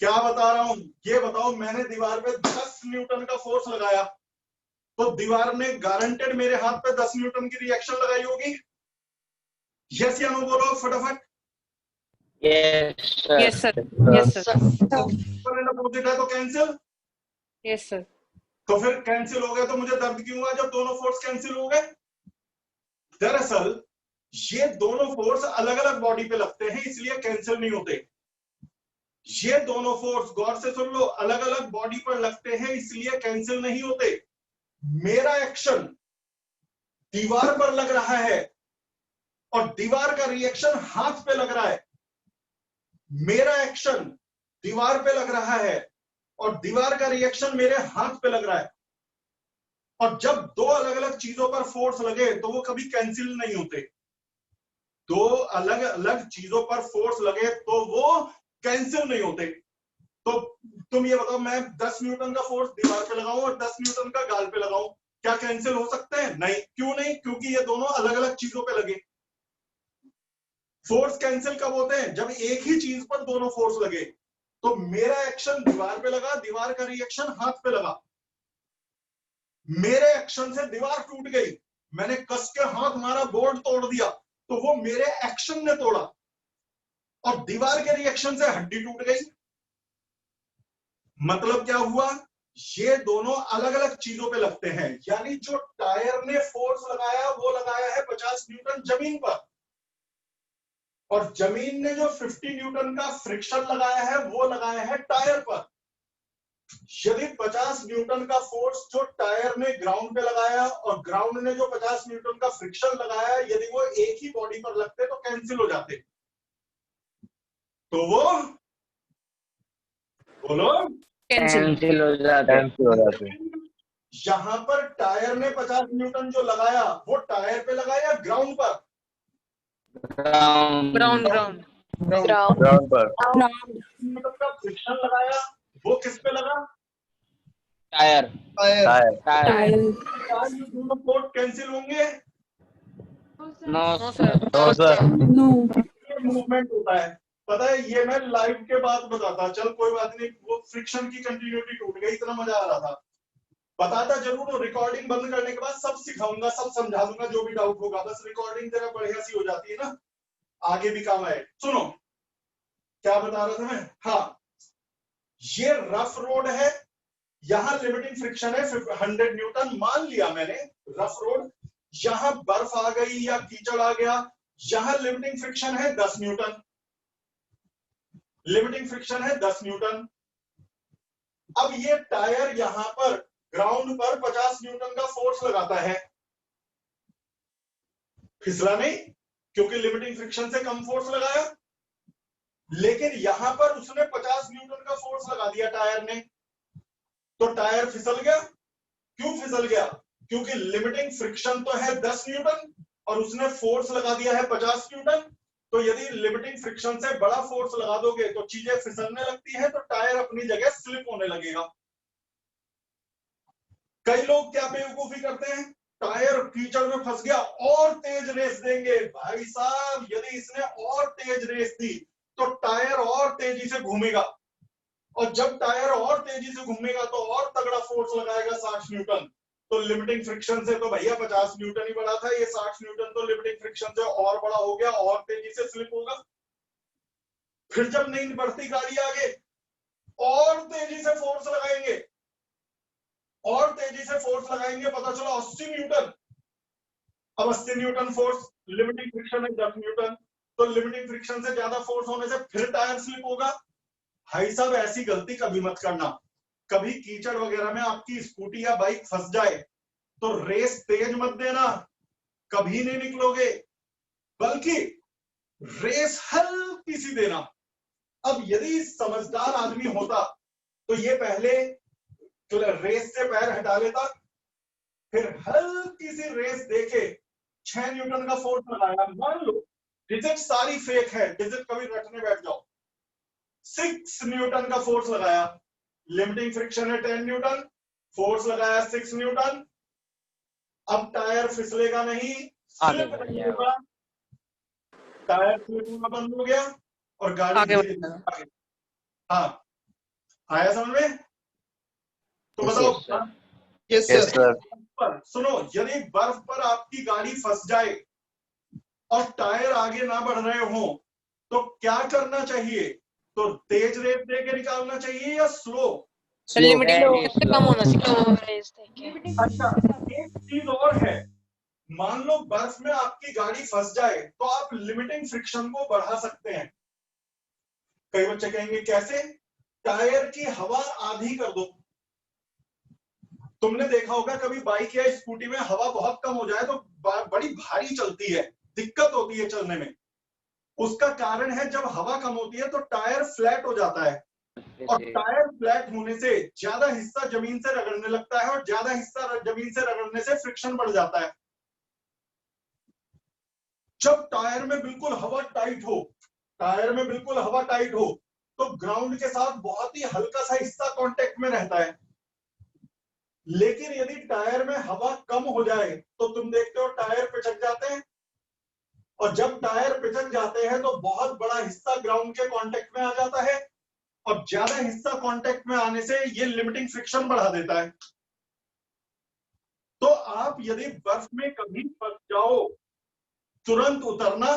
क्या बता रहा हूं ये बताओ। मैंने दीवार पे 10 न्यूटन का फोर्स लगाया, तो दीवार ने गारंटेड मेरे हाथ पे 10 न्यूटन की रिएक्शन लगाई होगी। यस या नो बोलो फटाफट। यस सर अपोजिट है तो कैंसिल। Yes sir. तो फिर कैंसिल हो गए तो मुझे दर्द क्यों हुआ जब दोनों फोर्स कैंसिल हो गए? दरअसल ये दोनों फोर्स अलग अलग बॉडी पे लगते हैं, इसलिए कैंसिल नहीं होते। ये दोनों फोर्स, गौर से सुन लो, अलग अलग बॉडी पर लगते हैं, इसलिए कैंसिल नहीं होते। मेरा एक्शन दीवार पर लग रहा है और दीवार का रिएक्शन हाथ पे लग रहा है। मेरा एक्शन दीवार पे लग रहा है और दीवार का रिएक्शन मेरे हाथ पे लग रहा है। और जब दो अलग अलग चीजों पर फोर्स लगे तो वो कभी कैंसिल नहीं होते। दो अलग अलग चीजों पर फोर्स लगे तो वो कैंसिल नहीं होते। तो तुम ये बताओ, मैं 10 न्यूटन का फोर्स दीवार पे लगाऊं और 10 न्यूटन का गाल पे लगाऊं, क्या कैंसिल हो सकते हैं? नहीं। क्यों नहीं? क्योंकि ये दोनों अलग अलग चीजों पे लगे। फोर्स कैंसिल कब होते हैं? जब एक ही चीज पर दोनों फोर्स लगे। तो मेरा एक्शन दीवार पे लगा, दीवार का रिएक्शन हाथ पे लगा। मेरे एक्शन से दीवार टूट गई, मैंने कस के हाथ मारा, बोर्ड तोड़ दिया, तो वो मेरे एक्शन ने तोड़ा। और दीवार के रिएक्शन से हड्डी टूट गई। मतलब क्या हुआ? ये दोनों अलग अलग चीजों पे लगते हैं। यानी जो टायर ने फोर्स लगाया वो लगाया है 50 न्यूटन जमीन पर, और जमीन ने जो 50 न्यूटन का फ्रिक्शन लगाया है वो लगाया है टायर पर। यदि 50 न्यूटन का फोर्स जो टायर ने ग्राउंड पे लगाया और ग्राउंड ने जो 50 न्यूटन का फ्रिक्शन लगाया, यदि वो एक ही बॉडी पर लगते तो कैंसिल हो जाते। तो वो बोलो कैंसिल हो जाते। यहां पर टायर ने 50 न्यूटन जो लगाया वो टायर पे लगाया ग्राउंड पर? ग्राउंड ग्राउंड ग्राउंड पर। न्यूटन का फ्रिक्शन लगाया वो किस पे लगा? टायर दोनों फोर्स कैंसिल होंगे? नो सर मूवमेंट होता है, पता है। ये मैं लाइव के बाद बताता, चल कोई बात नहीं, वो फ्रिक्शन की कंटिन्यूटी टूट गई, इतना मजा आ रहा था। बताता जरूर, रिकॉर्डिंग बंद करने के बाद सब सिखाऊंगा, सब समझा दूंगा, जो भी डाउट होगा। बस रिकॉर्डिंग तेरा बढ़िया सी हो जाती है ना, आगे भी काम आए। सुनो क्या बता रहा था मैं। हाँ, ये रफ रोड है, यहां लिमिटिंग फ्रिक्शन है 100 न्यूटन, मान लिया मैंने रफ रोड। यहां बर्फ आ गई या कीचड़ आ गया, यहां लिमिटिंग फ्रिक्शन है 10 न्यूटन। लिमिटिंग फ्रिक्शन है 10 न्यूटन। अब ये टायर यहां पर ग्राउंड पर 50 न्यूटन का फोर्स लगाता है, फिसला नहीं क्योंकि लिमिटिंग फ्रिक्शन से कम फोर्स लगाया। लेकिन यहां पर उसने 50 न्यूटन का फोर्स लगा दिया टायर ने, तो टायर फिसल गया। क्यों फिसल गया? क्योंकि लिमिटिंग फ्रिक्शन तो है 10 न्यूटन और उसने फोर्स लगा दिया है 50 न्यूटन। तो यदि लिमिटिंग फ्रिक्शन से बड़ा फोर्स लगा दोगे तो चीजें फिसलने लगती हैं, तो टायर अपनी जगह स्लिप होने लगेगा। कई लोग क्या बेवकूफी करते हैं, टायर कीचड़ में फंस गया और तेज रेस देंगे। भाई साहब, यदि इसने और तेज रेस दी तो टायर और तेजी से घूमेगा, और जब टायर और तेजी से घूमेगा तो और तगड़ा फोर्स लगाएगा 60 न्यूटन। तो लिमिटिंग फ्रिक्शन से तो भैया 50 न्यूटन ही बड़ा था, ये 60 न्यूटन तो लिमिटिंग फ्रिक्शन से और बड़ा हो गया, और तेजी से स्लिप होगा। फिर जब नहीं बढ़ती गाड़ी आगे, और तेजी से फोर्स लगाएंगे, और तेजी से फोर्स लगाएंगे, पता चला 80 न्यूटन। अब 80 न्यूटन फोर्स, लिमिटिंग फ्रिक्शन है 10 न्यूटन, तो लिमिटिंग फ्रिक्शन से ज्यादा फोर्स होने से फिर टायर स्लिप होगा। भाई साहब, ऐसी गलती कभी मत करना। कभी कीचड़ वगैरह में आपकी स्कूटी या बाइक फंस जाए तो रेस तेज मत देना, कभी नहीं निकलोगे, बल्कि रेस हल्की सी देना। अब यदि समझदार आदमी होता तो ये पहले रेस से पैर हटा लेता, फिर हल्की सी रेस देके 6 न्यूटन का फोर्स लगाया। मान लो डिजिट सारी फेक है, डिजिट कभी रटने बैठ जाओ। 6 न्यूटन का फोर्स लगाया, लिमिटिंग फ्रिक्शन है 10 न्यूटन, फोर्स लगाया 6 न्यूटन। अब टायर फिसलेगा नहीं, स्लिप नहीं होगा, टायर स्लिप होना बंद हो गया और गाड़ी आगे हाँ, आया समझ में? तो बताओ। Yes yes sir. सर। सुनो, यदि बर्फ पर आपकी गाड़ी फंस जाए और टायर आगे ना बढ़ रहे हो तो क्या करना चाहिए? तो तेज रेस दे के निकालना चाहिए या स्लो? लिमिटिंग कम होना चाहिए। अच्छा, एक चीज और है, मान लो बर्फ में आपकी गाड़ी फंस जाए तो आप लिमिटिंग फ्रिक्शन को बढ़ा सकते हैं। कई बच्चे कहेंगे कैसे? टायर की हवा आधी कर दो। तुमने देखा होगा कभी बाइक या स्कूटी में हवा बहुत कम हो जाए तो बड़ी भारी चलती है, दिक्कत होती है चलने में। उसका कारण है जब हवा कम होती है तो टायर फ्लैट हो जाता है, और टायर फ्लैट होने से ज्यादा हिस्सा जमीन से रगड़ने लगता है, और ज्यादा हिस्सा जमीन से रगड़ने से फ्रिक्शन बढ़ जाता है। जब टायर में बिल्कुल हवा टाइट हो, टायर में बिल्कुल हवा टाइट हो तो ग्राउंड के साथ बहुत ही हल्का सा हिस्सा कांटेक्ट में रहता है। लेकिन यदि टायर में हवा कम हो जाए तो तुम देखते हो टायर पिचक जाते हैं, और जब टायर पिचक जाते हैं तो बहुत बड़ा हिस्सा ग्राउंड के कांटेक्ट में आ जाता है, और ज्यादा हिस्सा कांटेक्ट में आने से ये लिमिटिंग फ्रिक्शन बढ़ा देता है। तो आप यदि बर्फ में कभी फंस जाओ, तुरंत उतरना,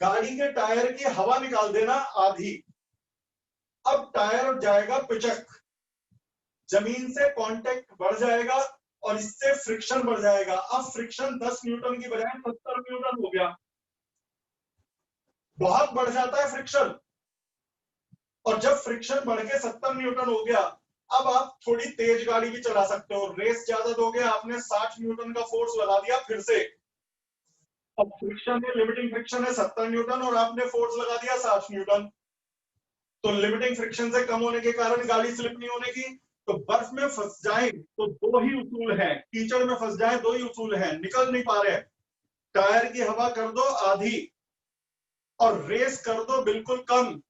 गाड़ी के टायर की हवा निकाल देना आधी। अब टायर जाएगा पिचक, जमीन से कांटेक्ट बढ़ जाएगा और इससे फ्रिक्शन बढ़ जाएगा। अब फ्रिक्शन 10 न्यूटन की बजाय 70 न्यूटन हो गया, बहुत बढ़ जाता है फ्रिक्शन। और जब फ्रिक्शन बढ़ के 70 न्यूटन हो गया, अब आप थोड़ी तेज गाड़ी भी चला सकते हो। रेस ज्यादा दोगे, आपने 60 न्यूटन का फोर्स लगा दिया फिर से, अब फ्रिक्शन है, लिमिटिंग फ्रिक्शन है 70 न्यूटन और आपने फोर्स लगा दिया 60 न्यूटन, तो लिमिटिंग फ्रिक्शन से कम होने के कारण गाड़ी स्लिप नहीं होने की। तो बर्फ में फंस जाए तो दो ही उसूल है, कीचड़ में फंस जाए दो ही उसूल है, निकल नहीं पा रहे, टायर की हवा कर दो आधी और रेस कर दो बिल्कुल कम,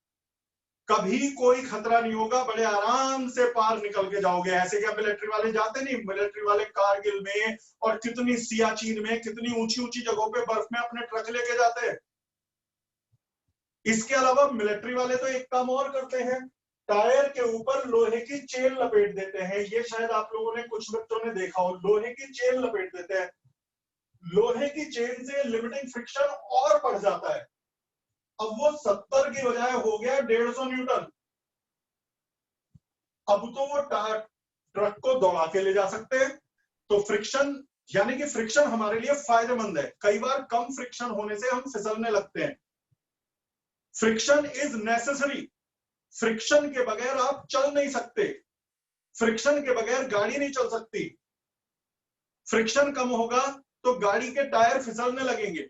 कभी कोई खतरा नहीं होगा, बड़े आराम से पार निकल के जाओगे। ऐसे क्या मिलिट्री वाले जाते नहीं? मिलिट्री वाले कारगिल में और कितनी सियाचिन में, कितनी ऊंची ऊंची जगहों पे बर्फ में अपने ट्रक लेके जाते हैं। इसके अलावा मिलिट्री वाले तो एक काम और करते हैं, टायर के ऊपर लोहे की चेन लपेट देते हैं। ये शायद आप लोगों ने, कुछ बच्चों ने देखा हो, लोहे की चेन लपेट देते हैं। लोहे की चेन से लिमिटिंग फ्रिक्शन और बढ़ जाता है। अब वो 70 की बजाय हो गया 150 न्यूटन। अब तो वो ट्रक को दौड़ा के ले जा सकते हैं। तो फ्रिक्शन, यानी कि फ्रिक्शन हमारे लिए फायदेमंद है। कई बार कम फ्रिक्शन होने से हम फिसलने लगते हैं। फ्रिक्शन इज नेसेसरी, फ्रिक्शन के बगैर आप चल नहीं सकते, फ्रिक्शन के बगैर गाड़ी नहीं चल सकती। फ्रिक्शन कम होगा तो गाड़ी के टायर फिसलने लगेंगे,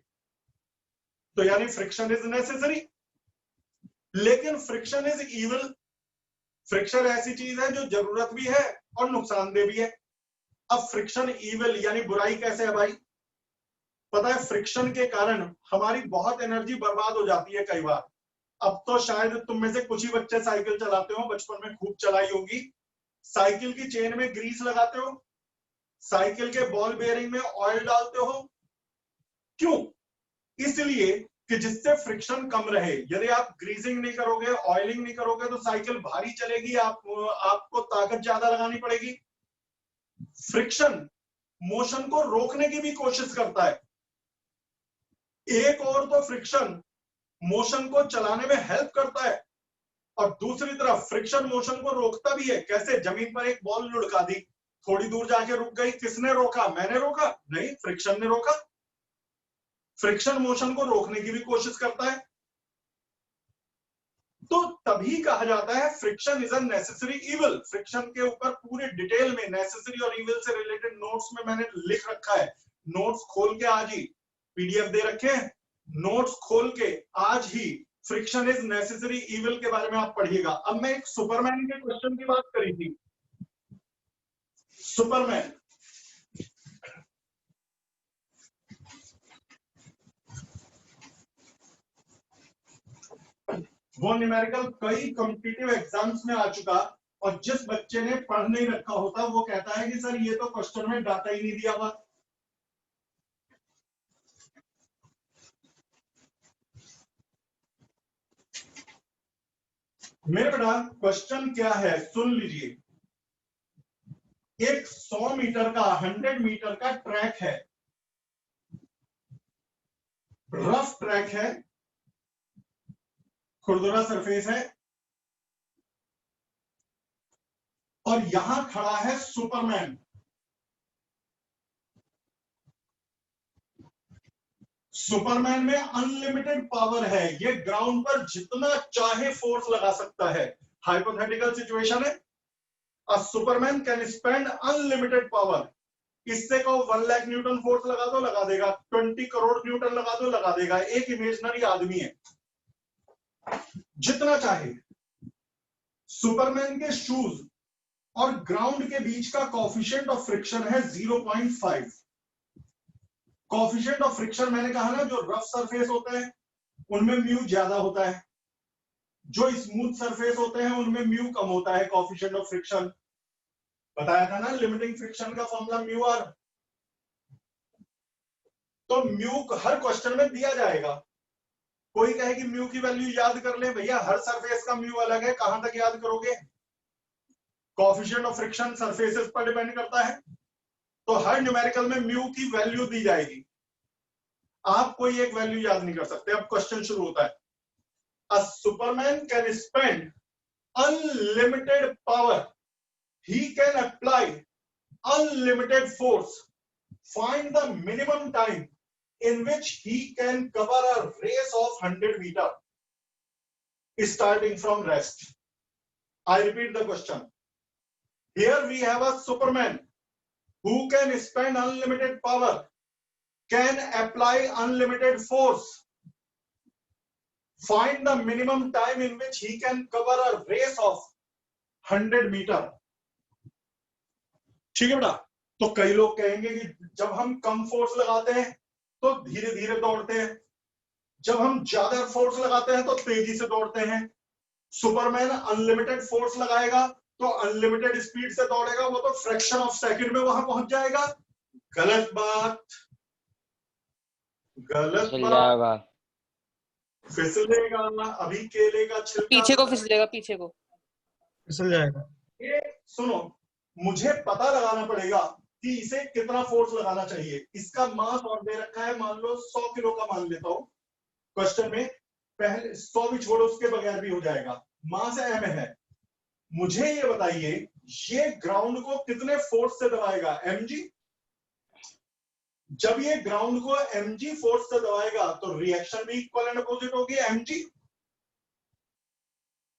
तो यानी फ्रिक्शन इज नेसेसरी। लेकिन फ्रिक्शन इज इविल, फ्रिक्शन ऐसी चीज है जो जरूरत भी है और नुकसानदेह भी है। अब फ्रिक्शन इविल यानी बुराई कैसे है भाई? पता है, फ्रिक्शन के कारण हमारी बहुत एनर्जी बर्बाद हो जाती है कई बार। अब तो शायद तुम में से कुछ ही बच्चे साइकिल चलाते हो, बचपन में खूब चलाई होगी। साइकिल की चेन में ग्रीस लगाते हो, साइकिल के बॉल बेयरिंग में ऑयल डालते हो, क्यों? इसलिए कि जिससे फ्रिक्शन कम रहे। यदि आप ग्रीसिंग नहीं करोगे, ऑयलिंग नहीं करोगे तो साइकिल भारी चलेगी, आपको ताकत ज्यादा लगानी पड़ेगी। फ्रिक्शन मोशन को रोकने की भी कोशिश करता है। एक और तो फ्रिक्शन मोशन को चलाने में हेल्प करता है, और दूसरी तरफ फ्रिक्शन मोशन को रोकता भी है। कैसे? जमीन पर एक बॉल लुढ़का दी, थोड़ी दूर जाके रुक गई, किसने रोका? मैंने रोका? नहीं, फ्रिक्शन ने रोका। फ्रिक्शन मोशन को रोकने की भी कोशिश करता है। तो तभी कहा जाता है friction is a necessary evil. Friction के ऊपर पूरे डिटेल में नेसेसरी और इविल से रिलेटेड नोट्स में मैंने लिख रखा है। नोट्स खोल के आज ही, पीडीएफ दे रखे हैं, नोट्स खोल के आज ही फ्रिक्शन इज नेसेसरी इविल के बारे में आप पढ़िएगा। अब मैं एक सुपरमैन के क्वेश्चन की बात करी थी। सुपरमैन, वो न्यूमेरिकल कई कॉम्पिटिटिव एग्जाम्स में आ चुका, और जिस बच्चे ने पढ़ नहीं रखा होता वो कहता है कि सर ये तो क्वेश्चन में डाटा ही नहीं दिया हुआ। मेरे बेटा क्वेश्चन क्या है सुन लीजिए। एक 100 मीटर का, 100 मीटर का ट्रैक है, रफ ट्रैक है, खुरदुरा सरफेस है, और यहां खड़ा है सुपरमैन। सुपरमैन में अनलिमिटेड पावर है, ये ग्राउंड पर जितना चाहे फोर्स लगा सकता है। हाइपोथेटिकल सिचुएशन है, a superman can spend unlimited power. इससे कहो 1 लाख न्यूटन फोर्स लगा दो, लगा देगा। 20 करोड़ न्यूटन लगा दो, लगा देगा। एक इमेजिनरी आदमी है, जितना चाहे। सुपरमैन के शूज और ग्राउंड के बीच का कोफिशिएंट ऑफ फ्रिक्शन है 0.5। कोफिशिएंट ऑफ फ्रिक्शन मैंने कहा ना, जो रफ सरफेस होते हैं उनमें म्यू ज्यादा होता है, जो स्मूथ सरफेस होते हैं उनमें म्यू कम होता है। कोफिशिएंट ऑफ फ्रिक्शन बताया था ना, लिमिटिंग फ्रिक्शन का फॉर्मूला म्यू आर। तो म्यू हर क्वेश्चन में दिया जाएगा। कोई कहे कि म्यू की वैल्यू याद कर ले, भैया हर सरफेस का म्यू अलग है, कहां तक याद करोगे? कोफिशिएंट ऑफ फ्रिक्शन सरफेसेस पर डिपेंड करता है, तो हर न्यूमेरिकल में म्यू की वैल्यू दी जाएगी। आप कोई एक वैल्यू याद नहीं कर सकते। अब क्वेश्चन शुरू होता है। A superman can spend unlimited power, he can apply unlimited force, find the minimum time in which he can cover a race of 100 meter starting from rest. I repeat the question. Here we have a superman who can spend unlimited power, can apply unlimited force, find the minimum time in which he can cover a race of 100 meter. ठीक है बेटा। तो कई लोग कहेंगे कि जब हम कम फोर्स लगाते हैं तो धीरे धीरे दौड़ते हैं, जब हम ज्यादा फोर्स लगाते हैं तो तेजी से दौड़ते हैं। सुपरमैन अनलिमिटेड फोर्स लगाएगा तो अनलिमिटेड स्पीड से दौड़ेगा, वो तो फ्रैक्शन ऑफ सेकंड में वहां पहुंच जाएगा। गलत बात, गलत बात। फिसलेगा, अभी केले का छिलका पीछे को फिसलेगा, पीछे को फिसल जाएगा। ये सुनो, मुझे पता लगाना पड़ेगा कि इसे कितना फोर्स लगाना चाहिए। इसका मास और दे रखा है, मान लो 100 किलो का मान लेता हूं क्वेश्चन में। पहले 100 भी छोड़ो, उसके बगैर भी हो जाएगा। मास एम है। मुझे ये बताइए, ये ग्राउंड को कितने फोर्स से दबाएगा? mg। जब ये ग्राउंड को mg फोर्स से दबाएगा तो रिएक्शन भी इक्वल एंड अपोजिट होगी mg।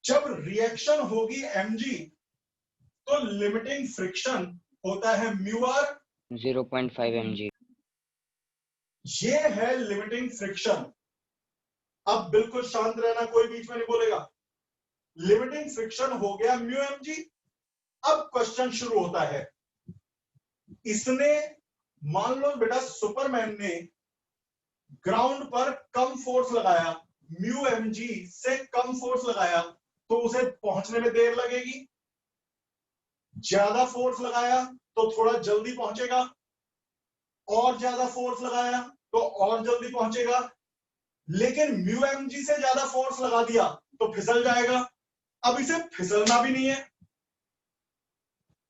जब रिएक्शन होगी mg तो लिमिटिंग फ्रिक्शन होता है म्यू आर 0.5 mg। ये है लिमिटिंग फ्रिक्शन। अब बिल्कुल शांत रहना, कोई बीच में नहीं बोलेगा। लिमिटिंग फ्रिक्शन हो गया म्यू mg। अब क्वेश्चन शुरू होता है। इसने, मान लो बेटा सुपरमैन ने ग्राउंड पर कम फोर्स लगाया, म्यू mg से कम फोर्स लगाया, तो उसे पहुंचने में देर लगेगी। ज्यादा फोर्स लगाया तो थोड़ा जल्दी पहुंचेगा, और ज्यादा फोर्स लगाया तो और जल्दी पहुंचेगा। लेकिन म्यू mg से ज्यादा फोर्स लगा दिया तो फिसल जाएगा। अब इसे फिसलना भी नहीं है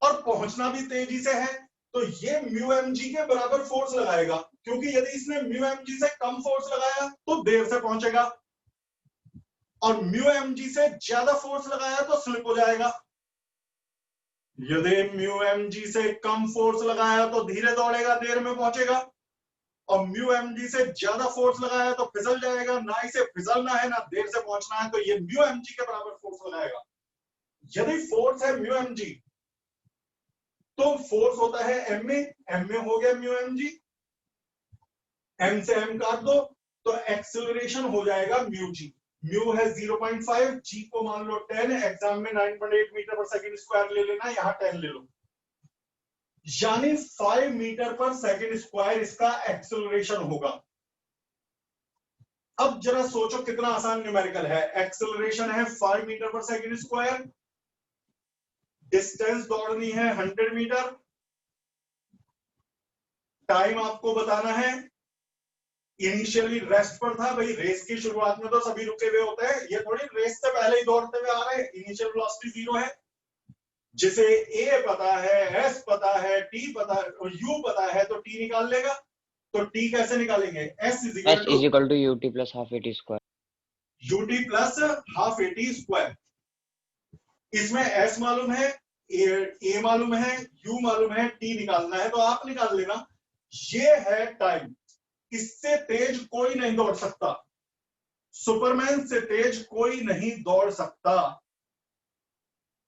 और पहुंचना भी तेजी से है, तो ये म्यू mg के बराबर फोर्स लगाएगा, क्योंकि यदि इसने म्यू mg से कम फोर्स लगाया तो देर से पहुंचेगा, और म्यू mg से ज्यादा फोर्स लगाया तो स्लिप हो जाएगा। यदि म्यू mg से कम फोर्स लगाया तो धीरे दौड़ेगा, देर में पहुंचेगा, और म्यू mg से ज्यादा फोर्स लगाया तो फिसल जाएगा। ना इसे फिसलना है ना देर से पहुंचना है, तो ये म्यू mg के बराबर फोर्स लगाएगा। यदि फोर्स है म्यू mg तो फोर्स होता है ma हो गया म्यू mg। m से m काट दो तो एक्सेलरेशन हो जाएगा म्यू g। म्यू है 0.5, g को मान लो 10, एग्जाम में 9.8 मीटर पर सेकंड स्क्वायर ले लेना, यहां 10 ले लो, यानी 5 मीटर पर सेकंड स्क्वायर इसका एक्सेलरेशन होगा। अब जरा सोचो कितना आसान न्यूमेरिकल है। एक्सेलरेशन है 5 मीटर पर सेकंड स्क्वायर, डिस्टेंस दौड़नी है 100 मीटर, टाइम आपको बताना है। इनिशियली रेस्ट पर था भाई, रेस की शुरुआत में तो सभी रुके हुए होते हैं, ये थोड़ी रेस से पहले ही दौड़ते हुए आ रहे हैं। इनिशियल वेलोसिटी 0 है, जिसे a पता है, s पता है, t पता है और u पता है, तो t निकाल लेगा। तो t कैसे निकालेंगे? s is equal to ut plus half at square। ut plus half at square. इसमें s मालूम है, a मालूम है, u मालूम है, t निकालना है, तो आप निकाल लेना। ये है टाइम। इससे तेज कोई नहीं दौड़ सकता, सुपरमैन से तेज कोई नहीं दौड़ सकता।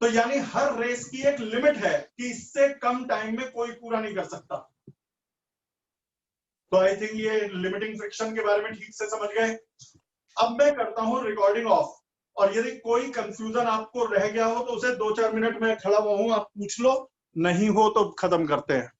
तो यानी हर रेस की एक लिमिट है कि इससे कम टाइम में कोई पूरा नहीं कर सकता। तो आई थिंक ये लिमिटिंग फ्रिक्शन के बारे में ठीक से समझ गए। अब मैं करता हूं रिकॉर्डिंग ऑफ, और यदि कोई कंफ्यूजन आपको रह गया हो तो उसे 2-4 मिनट में खड़ा हुआ हूं, आप पूछ लो, नहीं हो तो खत्म करते हैं।